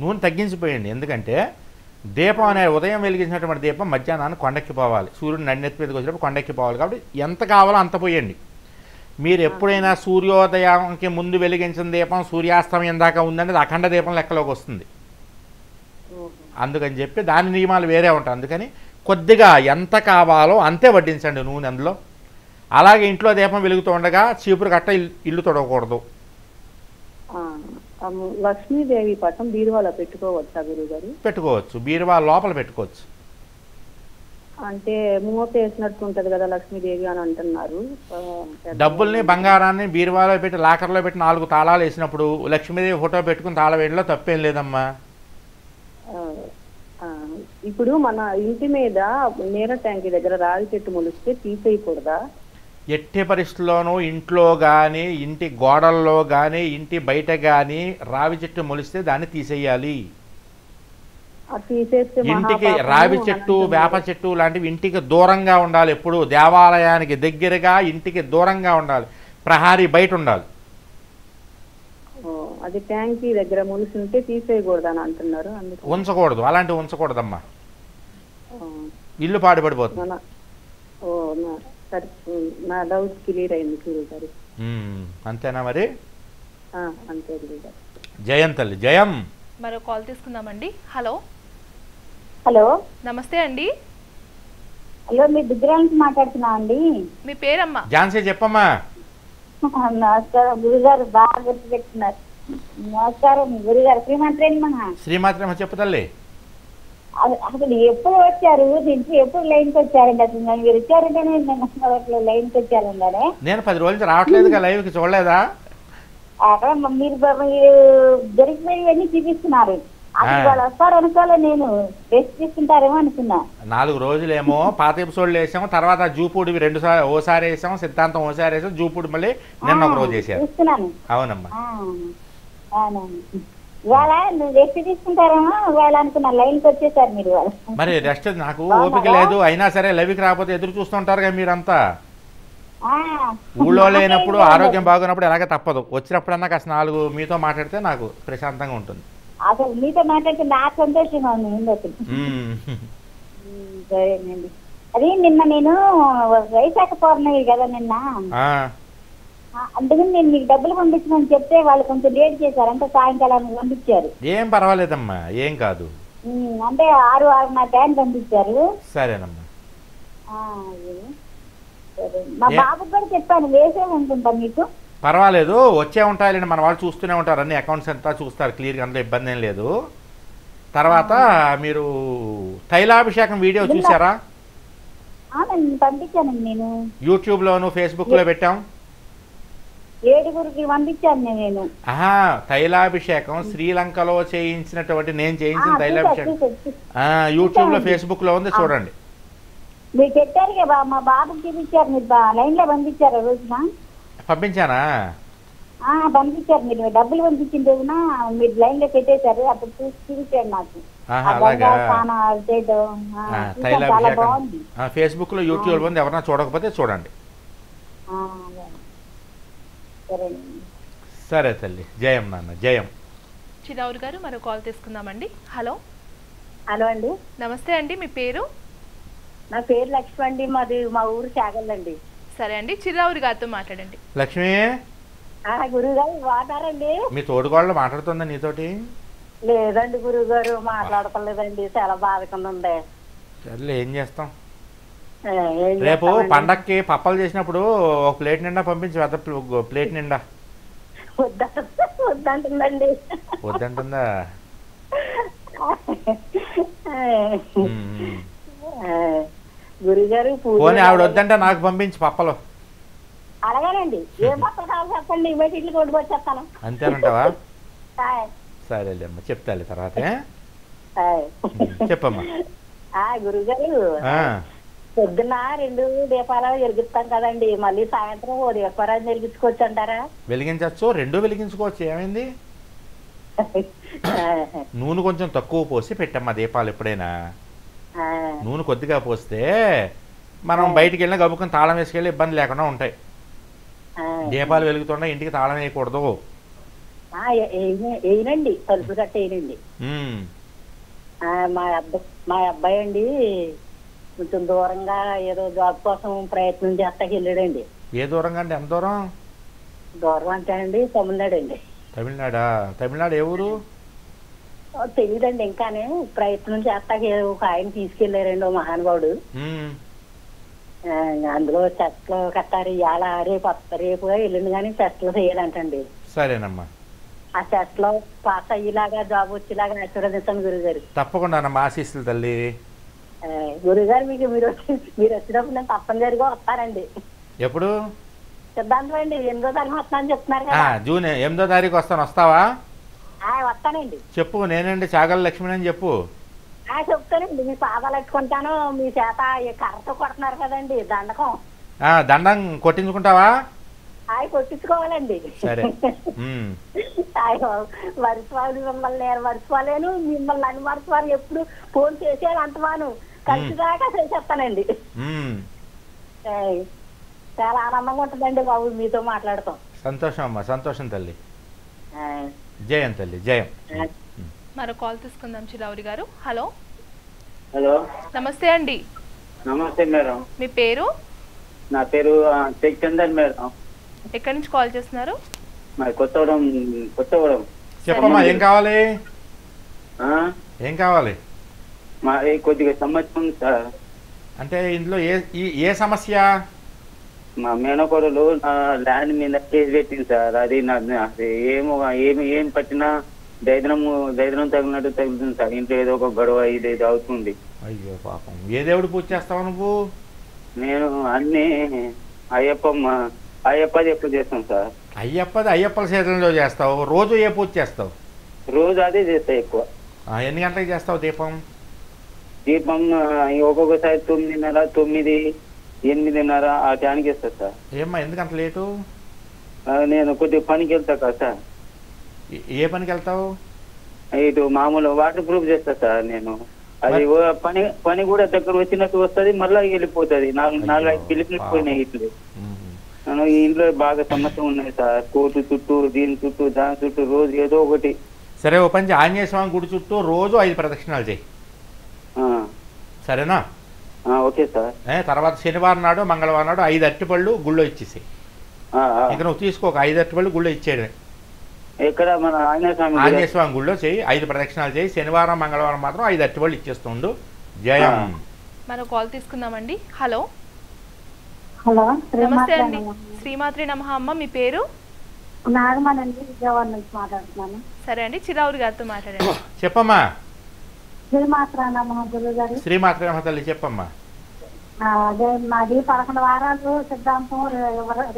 నూనె తగ్గించిపోయండి. ఎందుకంటే దీపం అనే ఉదయం వెలిగించినటువంటి దీపం మధ్యాహ్నాన్ని కొండెక్కిపోవాలి. సూర్యుడు నన్నెత్తి మీదకి వచ్చినప్పుడు కొండెక్కిపోవాలి. కాబట్టి ఎంత కావాలో అంత పోయండి. మీరు ఎప్పుడైనా సూర్యోదయానికి ముందు వెలిగించిన దీపం సూర్యాస్తమయం దాకా ఉందంటే అఖండ దీపం లెక్కలోకి వస్తుంది. అందుకని చెప్పి దాని నియమాలు వేరే ఉంటాయి. అందుకని కొద్దిగా ఎంత కావాలో అంతే వడ్డించండి నూనె అందులో. అలాగే ఇంట్లో దీపం వెలుగుతూ ఉండగా చీపురు కట్ట ఇల్లు తొడవకూడదు. లక్ష్మీదేవి పటం బీరువాలో పెట్టుకోవచ్చా గురుగారు? పెట్టుకోవచ్చు, బీరువా లోపల పెట్టుకోవచ్చు. అంటే మూతేసినట్టు ఉంటది కదా లక్ష్మీదేవి అని అంటున్నారు. డబ్బుల్ని బంగారాన్ని బీరువాలో పెట్టి లాకర్లో పెట్టి 4 తాళాలు వేసినప్పుడు లక్ష్మీదేవి ఫోటో పెట్టుకుని తాళ వేయడంలో తప్పేం లేదమ్మా. ఇప్పుడు మన ఇంటి మీద నీర ట్యాంకి దగ్గర రావి చెట్టు మొలిస్తే తీసేయకూడదా? ఎట్టి పరిస్థితుల్లోనూ ఇంట్లో కానీ ఇంటి గోడల్లో కానీ ఇంటి బయట కానీ రావి చెట్టు మొలిస్తే దాన్ని తీసేయాలి. ఇంటికి రావి చెట్టు వేప చెట్టు లాంటివి ఇంటికి దూరంగా ఉండాలి. ఎప్పుడు దేవాలయానికి దగ్గరగా ఇంటికి దూరంగా ఉండాలి. ప్రహారీ బయట ఉండాలి. అది ట్యాంకీ దగ్గర మొలిసింటే తీసేయకూడదు అని అంటున్నారు. ఉంచకూడదు, అలాంటివి ఉంచకూడదమ్మా. ఇల్లు పాడుపడిపోతుంది. నా డౌట్ క్లియర్ అయింది గురుగారు. అంతేనా మరి? అంతే గురుగారు. జయం తల్లి, జయం. మరో కాల్ తీసుకుందామండి. హలో. హలో, నమస్తే అండి. హలో, మీ దగ్గర నుంచి మాట్లాడుతున్నా అండి. మీ పేరమ్మా? ఝాన్సీ చెప్పమ్మా. నమస్కారం గురుగారు, బాగా గుర్తుపెట్టుకున్నారు. నమస్కారం గురుగారు. శ్రీమాత్రేమ చెప్పు తల్లి. అసలు ఎప్పుడు వచ్చారు దీనికి? ఎప్పుడు లైన్కి వచ్చారండి? అసలు మీరు వచ్చారంటే లైన్కి వచ్చారండి. నేను 10 రోజుల నుంచి రావట్లేదు, లైవ్ కి చూడలేదా? అక్కడ మీరు దొరికిపోయి చూపిస్తున్నారు. వాళ్ళు వస్తారు అనుకోలే, నేను రెస్ట్ తీసుకుంటారేమో అనుకున్నా. 4 రోజులేమో పాత ఎపిసోడ్లు వేసాము, తర్వాత జూపూడి 2 ఓసారి వేసాం, సిద్ధాంతం ఓసారి వేసాం, జూపూడి మళ్ళీ నిన్న ఒక రోజు వేసారు. చూస్తున్నాను. అవునమ్మా. ఇవాళ రెస్ట్ తీసుకుంటారేమో ఇవాళ అనుకున్నా, లైన్కి వచ్చేసారు మీరు. మరి రెస్ట్ నాకు ఓపిక లేదు, అయినా సరే లైవ్కి రాకపోతే ఎదురు చూస్తుంటారు కదా మీరంతా. ఊళ్ళో లేనప్పుడు ఆరోగ్యం బాగున్నప్పుడు ఎలాగ తప్పదు, వచ్చినప్పుడన్నా కాస్త 4 మీతో మాట్లాడితే నాకు ప్రశాంతంగా ఉంటుంది. అసలు మీతో మాట్లాడితే నాకు సంతోషంగా ఉంది అసలు. సరేనండి. అది నిన్న నేను వైశాఖ పౌర్ణమి కదా నిన్న, అందుకని నేను మీకు డబ్బులు పంపించమని చెప్తే వాళ్ళు కొంచెం లేట్ చేశారు. అంటే సాయంకాలం పంపించారు. ఏం పర్వాలేదమ్మా, ఏం కాదు. అంటే 6:30 టైం పంపించారు. సరేనమ్మా. మా బాబుకి కూడా చెప్పాను, వేసే అనుకుంటా మీకు. పర్వాలేదు, వచ్చే ఉంటాయండి, మన వాళ్ళు చూస్తూనే ఉంటారు, అన్ని అకౌంట్స్ అంతా చూస్తారు క్లియర్గా, అందులో ఇబ్బంది ఏం లేదు. తర్వాత మీరు తైలాభిషేకం వీడియో చూసారా? పంపించానండి నేను. యూట్యూబ్లోను ఫేస్బుక్లో పెట్టాం. 7గురికి పంపించాను నేను. తైలాభిషేకం శ్రీలంకలో చేయించినటువంటి, నేను చేయించిన తైలాభిషేకం యూట్యూబ్లో ఫేస్బుక్లో ఉంది, చూడండి. మీరు చెప్పారు కదా, మా బాబుకి చూపించారు, మీరు లైన్లో పంపించారు రోజున. పంపించానా? పంపించారు. మీరు డబ్బులు పంపించిన రోజున మీరు లైన్ లో పెట్టేశారు, అప్పుడు చూపించారు నాకు. ఫేస్బుక్ లో యూట్యూబ్ ఉంది, ఎవరైనా చూడకపోతే చూడండి. సరే తల్లి, జయం నాన్న, జయం. చిరావురి గారు మరో కాల్ తీసుకుందామండి. హలో. హలో అండి. నమస్తే అండి, మీ పేరు? నా పేరు లక్ష్మి అండి, మాది మా ఊరు చాగల్ అండి. సరే అండి, చిరావురి గారితో మాట్లాడండి. లక్ష్మి. గురువు గారు బాగున్నారండి? మీ తోడుకోళ్ళు మాట్లాడుతుందా నీతోటి? లేదండి గురువు గారు, మాట్లాడుకోలేదండి. చాలా బాధగా ఉంది. సర్లే, ఏం చేస్తాం. ఏం రేపు చేస్తామండి? పండక్కి పప్పలు చేసినప్పుడు ఒక ప్లేట్ నిండా పంపించి వెద ప్లేట్ నిండా. వద్దంటుందండి. వద్దంటుందా? గురుగారు పోనీ ఆవిడ వద్దంటే నాకు పంపించి పప్పలు. అలాగేనండి. ఏం పప్పలు కావాలి చెప్పండి, ఇమీడియట్లీ కొట్టుకొచ్చేస్తాను. అంతేనంటావా? హాయ్. సరేలేమ్మా, చెప్తాలే తర్వాత. హాయ్. చెప్పమ్మా. గురుగారు ఆ, పొద్దున్న 2 దీపాలు వెలిగిస్తాం కదండి, మళ్ళీ సాయంత్రం ఓ దీపారాన్ని వెలిగించుకోవచ్చు అంటారా? వెలిగించవచ్చు, 2 వెలిగించుకోవచ్చు. ఏమైంది? నూనె కొంచెం తక్కువ పోసి పెట్టమ్మా దీపాలు. ఎప్పుడైనా నూనె కొద్దిగా పోస్తే మనం బయటికి వెళ్ళినా గబుకొని తాళం వేసుకెళ్ళి ఇబ్బంది లేకుండా ఉంటాయి. దీపాలు వెలుగుతుండే ఇంటికి తాళం వేయకూడదు. వేయనండి, తలుపు కట్ట వేయనండి. మా అబ్బాయి అండి కొంచెం దూరంగా ఏదో జాబ్ కోసం ప్రయత్నం చేస్తాకి వెళ్ళాడండి. ఏ దూరంగా అండి? ఎంత దూరం? దూరం అంటే అండి తమిళనాడు అండి. తమిళనాడా? తమిళనాడు ఏ ఊరు? తెలియదండి, ఇంకానే ప్రయత్నం చేస్తాకి ఒక ఆయన తీసుకెళ్లారండి, ఓ మహానుభావుడు. అందులో చెట్లు కట్టారు. ఇవాళ రేపు వెళ్ళింది కానీ చెట్లు చేయాలంటండి. సరేనమ్మా. ఆ చెట్లో పాస్ అయ్యేలాగా జాబ్ వచ్చేలాగా ఆశీర్వదించండి గురుగారు. తప్పకుండా అమ్మా, ఆశీస్సులు తల్లి. గురుగారు మీరు వచ్చినప్పుడు నేను తప్పనిసరిగా వస్తానండి. ఎప్పుడు? సిద్ధాంతం అండి, 8వ తారీఖు వస్తానని చెప్తున్నారు కదా. జూన్ 8వ తారీఖు వస్తాను. వస్తావా? వస్తానండి. చెప్పు, నేనండి చాగల లక్ష్మణ్ అని చెప్పు. చెప్తానండి. మీ పాదాలు ఎట్టుకుంటాను. మీ చేత కర్రతో కొడుతున్నారు కదండి దండకం. దండం కొట్టించుకుంటావా? కొట్టించుకోవాలండి. సరే. వరుసవాళ్ళు మిమ్మల్ని నేను వరుసవాలేను, మిమ్మల్ని నన్ను వరుసవాళ్ళు ఎప్పుడు ఫోన్ చేసేది అంతమాను కలిసి దాకా చేసేస్తానండి. చాలా ఆనందంగా ఉంటుందండి బాబు మీతో మాట్లాడతాం. సంతోషం అమ్మా, సంతోషం తల్లి. జయం తల్లి, జయం. మరో కాల్ తీసుకుందాం చిరావురి గారు. హలో. హలో, నమస్తే అండి. నమస్తే మేడం. మీ పేరు? నా పేరు చందన్ మేడం. ఎక్కడి నుంచి కాల్ చేస్తున్నారు? కొత్తగూడెం. చెప్పమ్మా, ఏం కావాలి? ఏం కావాలి? మా కొద్దిగా సమస్య ఉంది సార్. అంటే ఇందులో ఏ సమస్య? మా మేనకోడలు నా ల్యాండ్ మీద కేసు పెట్టింది సార్. అది ఏం పట్టినా దైద్రం తగిలినట్టు తగులుతుంది సార్. ఇంట్లో ఏదో ఒక గొడవ ఇదేదో అవుతుంది. అయ్యో పాపం. ఏ దేవుడు పూజ చేస్తావు నువ్వు? నేను అన్ని అయ్యప్పది ఎప్పుడు చేస్తాం సార్. అయ్యప్పల సీజన్లో చేస్తావు. రోజు ఏ పూజ చేస్తావు? రోజు అదే చేస్తా ఎక్కువ. ఎన్ని గంటలకు చేస్తావు దీపం? దీపం ఒక్కొక్కసారి 9:30, 9, 8:30 ఆ టైంకి ఇస్తా సార్. ఏమ్మా, ఎందుకంత లేటు? నేను కొద్దిగా పనికి వెళ్తా కదా సార్. ఏ పనికి వెళ్తావు? ఇటు మామూలు వాటర్ ప్రూఫ్ చేస్తా సార్ నేను. అది పని కూడా దగ్గర వచ్చినట్టు వస్తుంది, మళ్ళీ వెళ్ళిపోతుంది. 4-5 పిలిపిలు పోయినాయి ఇట్లు. ఈ ఇంట్లో బాగా సమస్య ఉన్నాయి సార్. కోర్టు చుట్టూ, దీని చుట్టూ, దాని చుట్టూ రోజు ఏదో ఒకటి. సరే, ఓ పని ఆంజనేయ స్వామి గుడి చుట్టూ రోజు 5 ప్రదక్షిణాలు చేయి. సరేనా? Okay sir. తర్వాత శనివారం నాడు, మంగళవారం నాడు 5 అరటిపళ్ళు గుళ్ళో ఇచ్చేసి. ఇక నువ్వు తీసుకోక 5 అరటిపళ్ళు గుళ్ళో ఇచ్చేయడమే. ఎక్కడ? మన ఆంజనేయ స్వామి గుళ్ళో చేయి, 5 ప్రదక్షిణాలు చేయి. శనివారం మంగళవారం మాత్రం 5 అరటిపళ్ళు ఇచ్చేస్తుండు. జయం. మరో కాల్ తీసుకుందామండి. హలో. హలో, నమస్తే అండి. శ్రీమాత్రి నమః. అమ్మ, మీ పేరు? నాగమనండి, విజయవాడ నుంచి మాట్లాడుతున్నాను. సరే అండి, చిరావురి గారితో మాట్లాడండి. చెప్పమ్మా. శ్రీమాత్ర నమః గురువు గారు. శ్రీమాత్రి నమః తల్లి, చెప్పమ్మా. అదే మాది 11 వారాలు సిద్ధాంతం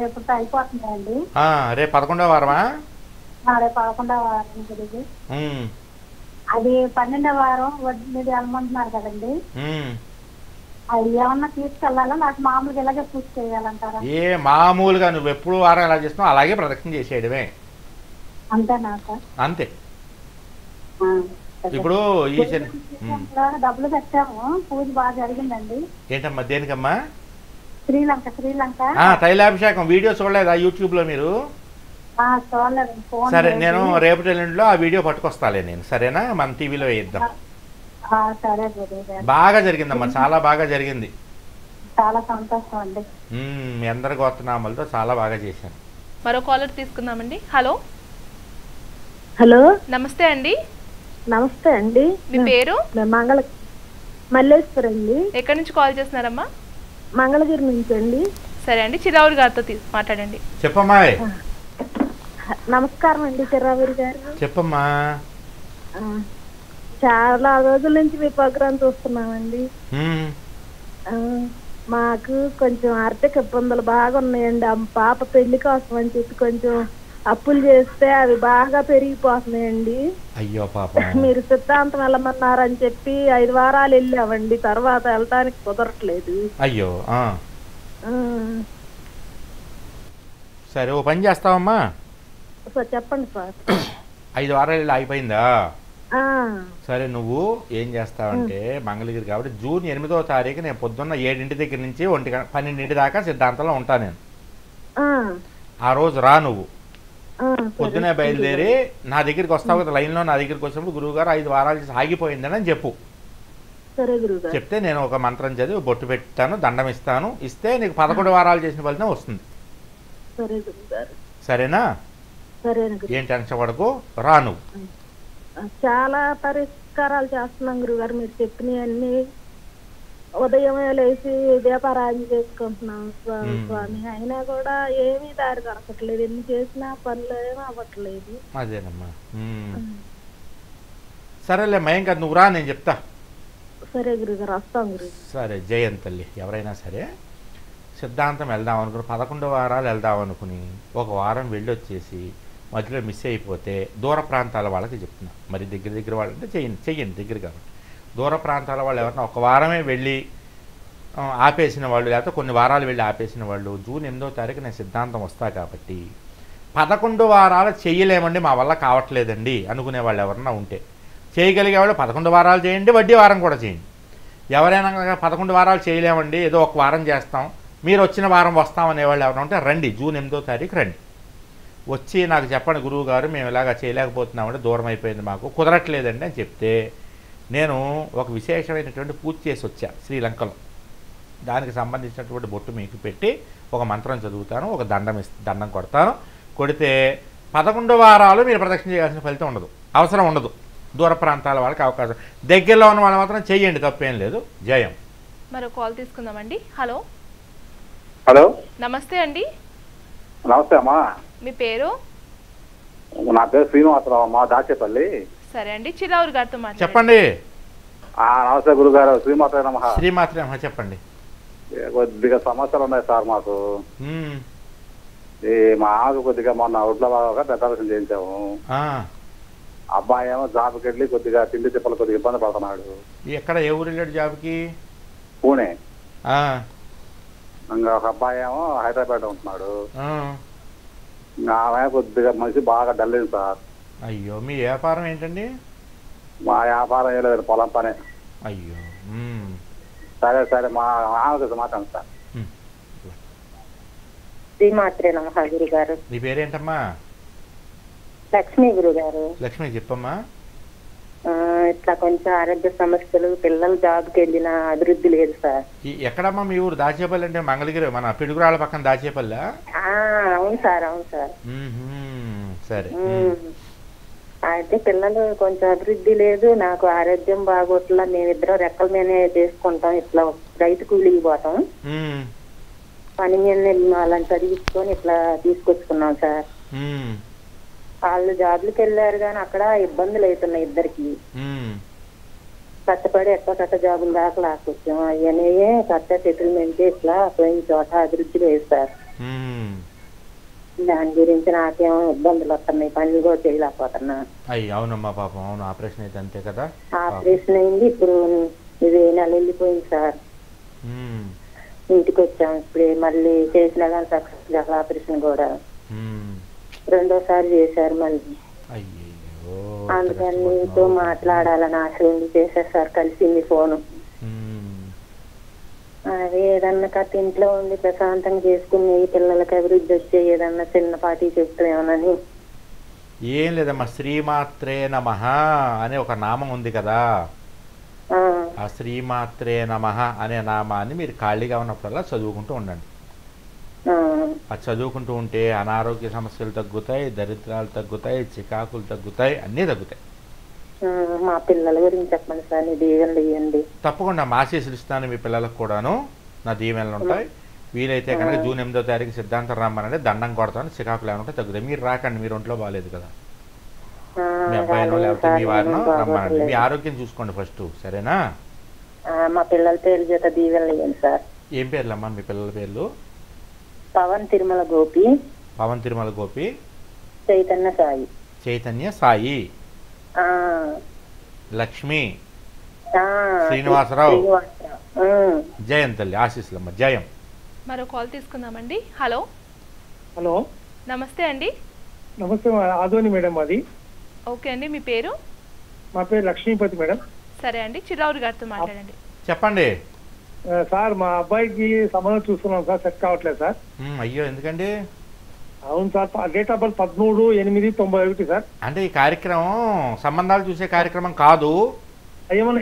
రేపు అయిపోతుందండి. రేపు 11వ వారమా? రేపు 11వ వారం గురువు. అది 12వ వారం వడ్డీ వెళ్ళమంటున్నారు కదండి. అది ఏమన్నా తీసుకెళ్ళాలా, నాకు మామూలుగా ఇలాగే పూజ చేయాలంటారా? మామూలుగా నువ్వు ఎప్పుడు వారం ఎలా చేస్తున్నావు అలాగే ప్రదక్షిణ చేసేయడమే. అంతేనా సార్? అంతే. ఇప్పుడు ఈ డబ్బులు కట్టాము, పూజ బాగా జరిగిందండి. ఏంటమ్మా, దేనికమ్మా? శ్రీలంక తైలాభిషేకం వీడియో చూడలేదా యూట్యూబ్ లో మీరు? సరే, నేను రేపటి ఎల్లుండిలో ఆ వీడియో పట్టుకొస్తాలే నేను. సరేనా? మన టీవీలో వేద్దాం. బాగా జరిగిందమ్మా, చాలా బాగా జరిగింది. చాలా సంతోషం అండి. మీ అందరి గోత్రనామాలతో చాలా బాగా చేశాను. మరో కాలర్ తీసుకుందామండి. హలో హలో నమస్తే అండి. నమస్తే అండి. మీ పేరు? మల్లేశ్వర్ అండి. ఎక్కడి నుంచి కాల్ చేస్తున్నారమ్మా? మంగళగిరి నుంచి అండి. సరే అండి, చిరావురి గారితో మాట్లాడండి. చెప్పమ్మా. నమస్కారం అండి చిరావురి గారు. చెప్పమ్మా. చాలా రోజుల నుంచి మీ ప్రోగ్రాం చూస్తున్నామండి. మాకు కొంచెం ఆర్థిక ఇబ్బందులు బాగా ఉన్నాయండి. పాప పెళ్లి కోసం అని చెప్పి కొంచెం అప్పులు చేస్తే అవి బాగా పెరిగిపోతున్నాయండి. అయ్యో పాప. మీరు సిద్ధాంతం వెళ్ళమన్నారని చెప్పి 5 వారాలు వెళ్ళామండి, తర్వాత వెళ్ళటానికి కుదరట్లేదు. అయ్యో. సరే ఓ పని చేస్తావమ్మా. సార్ చెప్పండి సార్. 5 వారాలు ఆగిపోయిందా? సరే నువ్వు ఏం చేస్తావంటే మంగళగిరి కాబట్టి జూన్ 8వ తారీఖు నేను పొద్దున్న 7 దగ్గర నుంచి 12 దాకా సిద్ధాంతంలో ఉంటాను నేను. ఆ రోజు రా నువ్వు. పొద్దునే బయలుదేరి నా దగ్గరికి వస్తావు కదా, లైన్లో నా దగ్గరికి వచ్చినప్పుడు గురువుగారు 5 వారాలు ఆగిపోయిందని అని చెప్పు. చెప్తే నేను ఒక మంత్రం చదివి బొట్టు పెడతాను, దండం ఇస్తాను. ఇస్తే నీకు 11 వారాలు చేసిన ఫలితం వస్తుంది. సరేనా? ఏం టెన్షన్ పడకు, రా నువ్వు. చాలా పరిష్కారాలు చేస్తున్నాం గురుగారు. మీరు చెప్పినవన్నీ ఉదయమే లేచి దీపారాధన చేసుకుంటున్నాం స్వామి. అయినా కూడా ఏమీ దారి దొరకట్లేదు. ఎన్ని చేసినా పనులు ఏమీ అవ్వట్లేదు. అదేనమ్మా. సరేలేమ్మా, ఏం కాదు, నువ్వు రా, నేను చెప్తా. సరే గురుగారు, వస్తాం గురు. సరే జయంత్ తల్లి. ఎవరైనా సరే సిద్ధాంతం వెళ్దాం అనుకుని 11 వారాలు వెళ్దాం అనుకుని 1 వారం వెళ్ళి వచ్చేసి మధ్యలో మిస్ అయిపోతే దూర ప్రాంతాల వాళ్ళకి చెప్తున్నా. మరి దగ్గర వాళ్ళంటే చెయ్యండి దగ్గర కాబట్టి. దూర ప్రాంతాల వాళ్ళు ఎవరైనా 1 వారమే వెళ్ళి ఆపేసిన వాళ్ళు, లేకపోతే కొన్ని వారాలు వెళ్ళి ఆపేసిన వాళ్ళు జూన్ 8వ తారీఖు నేను సిద్ధాంతం వస్తా కాబట్టి 11 వారాలు చేయలేమండి, మా వల్ల కావట్లేదండి అనుకునే వాళ్ళు ఎవరన్నా ఉంటే చేయగలిగే వాళ్ళు 11 వారాలు చేయండి, వడ్డీ వారం కూడా చేయండి. ఎవరైనా 11 వారాలు చేయలేమండి, ఏదో 1 వారం చేస్తాం, మీరు వచ్చిన వారం వస్తాం అనేవాళ్ళు ఎవరైనా ఉంటే రండి, జూన్ 8వ తారీఖు రండి. వచ్చి నాకు చెప్పండి గురువు గారు మేము ఇలాగా చేయలేకపోతున్నామంటే, దూరం అయిపోయింది మాకు, కుదరట్లేదండి అని చెప్తే నేను ఒక విశేషమైనటువంటి పూజ చేసి వచ్చా శ్రీలంకలో. దానికి సంబంధించినటువంటి బొట్టు మీకు పెట్టి ఒక మంత్రం చదువుతాను, ఒక దండం కొడతాను. కొడితే 11 వారాలు మీరు ప్రదక్షిణ చేయాల్సిన ఫలితం ఉండదు, అవసరం ఉండదు. దూర ప్రాంతాల వాళ్ళకి అవకాశం, దగ్గరలో ఉన్న వాళ్ళు మాత్రం చెయ్యండి, తప్పేం లేదు. జయం. మరో కాల్ తీసుకుందామండి. హలో హలో నమస్తే అండి. నమస్తే అమ్మా. మీ పేరు? నా పేరు శ్రీనివాసరావు అమ్మా, దాచేపల్లి. సరే అండి, చిరావురి గారితో మాట్లాడండి. చెప్పండి. నమస్తే గురుగారు. శ్రీమాత్రే నమః. శ్రీమాత్రే నమః. చెప్పండి. కొద్దిగా సమస్యలు ఉన్నాయి సార్ మాకు. మా ఆమెకు కొద్దిగా మొన్న ఒడ్ల బాగా పెద్దర్శనం చేయించాము. అబ్బాయి ఏమో జాబ్కి వెళ్ళి కొద్దిగా తిండి తిప్పలు కొద్దిగా ఇబ్బంది పడుతున్నాడు. ఎక్కడ, ఏ ఊరు వెళ్ళాడు జాబ్కి? పూణే. ఇంకా ఒక అబ్బాయి ఏమో హైదరాబాద్ ఉంటున్నాడు. ఆమె కొద్దిగా మనిషి బాగా డల్లేదు సార్. అయ్యో, మీ వ్యాపారం ఏంటండి? మా వ్యాపారం ఏం లేదు, పొలం పనే. అయ్యో. సరే సరే, మా ఆమె మాట్లాడండి సార్. శ్రీమాత్రే నమః గురుగారు. నీ పేరేంటమ్మా? లక్ష్మి గురుగారు. లక్ష్మి, చెప్పమ్మా. ఇట్లా కొంచెం ఆరోగ్య సమస్యలు, పిల్లలు జాబ్కి వెళ్ళిన అభివృద్ధి లేదు సార్. ఎక్కడమ్మా మీ ఊరు? దాచేపల్లి అంటే మంగళగిరి, మన పిడుగురాళ్ళ పక్కన దాచేపల్లి? అవును సార్, అవును సార్. సరే. అయితే పిల్లలు కొంచెం అభివృద్ధి లేదు, నాకు ఆరోగ్యం బాగోట్లా. మేమిద్దరం రెక్కల మీదనే చేసుకుంటాం, ఇట్లా రైతు కూలికి పోతాం. పని మీద వాళ్ళని చదివించుకొని ఇట్లా తీసుకొచ్చుకున్నాం సార్. వాళ్ళు జాబ్లకి వెళ్ళారు కానీ అక్కడ ఇబ్బందులు అవుతున్నాయి ఇద్దరికి. కష్టపడి ఎక్క జాబులు దాకా లాక్కొచ్చాం. అవన్నీ కట్ట సెటిల్మెంట్ ఇట్లా పోయిన చోట అభివృద్ధి లేదు సార్. దాని గురించి నాకేమో ఇబ్బందులు వస్తున్నాయి, పనులు కూడా చేయలేకపోతున్నా. అవునమ్మా పాపం. అవును, ఆపరేషన్ అయితే అంతే కదా. ఆపరేషన్ అయింది, ఇప్పుడు ఇది నెల వెళ్ళిపోయింది సార్. ఇంటికి వచ్చాం ఇప్పుడే. మళ్ళీ చేసినా కానీ సక్సెస్ కాదు ఆపరేషన్ కూడా. రెండోసారి చేశారు మళ్ళీ. అందుకని మీతో మాట్లాడాలని ఆశ ఉంది, చేశారు సార్. కలిసింది ఫోను. అదే ఏదన్నా కథ ఇంట్లో ఉండి ప్రశాంతంగా చేసుకుని పిల్లలకి అభివృద్ధి వచ్చే ఏదన్నా చిన్నపాటి చెప్తామేమోనని. ఏం లేదమ్మా, శ్రీమాత్రే నమః అనే ఒక నామం ఉంది కదా, ఆ శ్రీమాత్రే నమః అనే నామాన్ని మీరు ఖాళీగా ఉన్నప్పుడల్లా చదువుకుంటూ ఉండండి. అది చదువుకుంటూ ఉంటే అనారోగ్య సమస్యలు తగ్గుతాయి, దరిద్రాలు తగ్గుతాయి, చికాకులు తగ్గుతాయి, అన్నీ తగ్గుతాయి. మా పిల్లల గురించి చెప్పండి సార్, నీ దీవెనలు ఇవ్వండి. తప్పకుండా మా ఆశీస్సులు ఇస్తాను మీ పిల్లలకు కూడాను, నా దీవెనలు ఉంటాయి. వీలైతే కనుక జూన్ 8వ తారీఖు సిద్ధాంతం రమ్మనంటే దండం కొడతాను, చికాకులు ఏమంటే తగ్గుతాయి. మీరు రాకండి, మీరు ఒంట్లో బాగాలేదు కదా, మీ అబ్బాయినో లేకపోతే మీ వారినో రమ్మనండి. మీ ఆరోగ్యం చూసుకోండి ఫస్ట్, సరేనా? మా పిల్లల పేరు చేత దీవెనలు ఇవ్వండి సార్. ఏం పేర్లమ్మా మీ పిల్లల పేర్లు? పవన్ తిరుమల గోపి, పవన్ తిరుమల గోపి, చైతన్య సాయి, చైతన్య సాయి, లక్ష్మి, శ్రీనివాసరావు, జయం తల్లి ఆశీస్సులమ్మ, జయం. మరో కాల్ తీసుకుందామండి. హలో హలో, నమస్తే అండి. నమస్తే ఆదోని మేడం. అది ఓకే అండి, మీ పేరు? మా పేరు లక్ష్మీపతి మేడం. సరే అండి, చిరావురి గారితో మాట్లాడండి. చెప్పండి సార్. మా అబ్బాయికి సంబంధం చూస్తున్నాం సార్, సెట్ కావట్లేదు సార్. అయ్యో ఎందుకండి? అవును sir, date of birth 13/8/91 sir. అంటే ఈ కార్యక్రమం సంబంధాలు చూసే కార్యక్రమం కాదు. ఏమైనా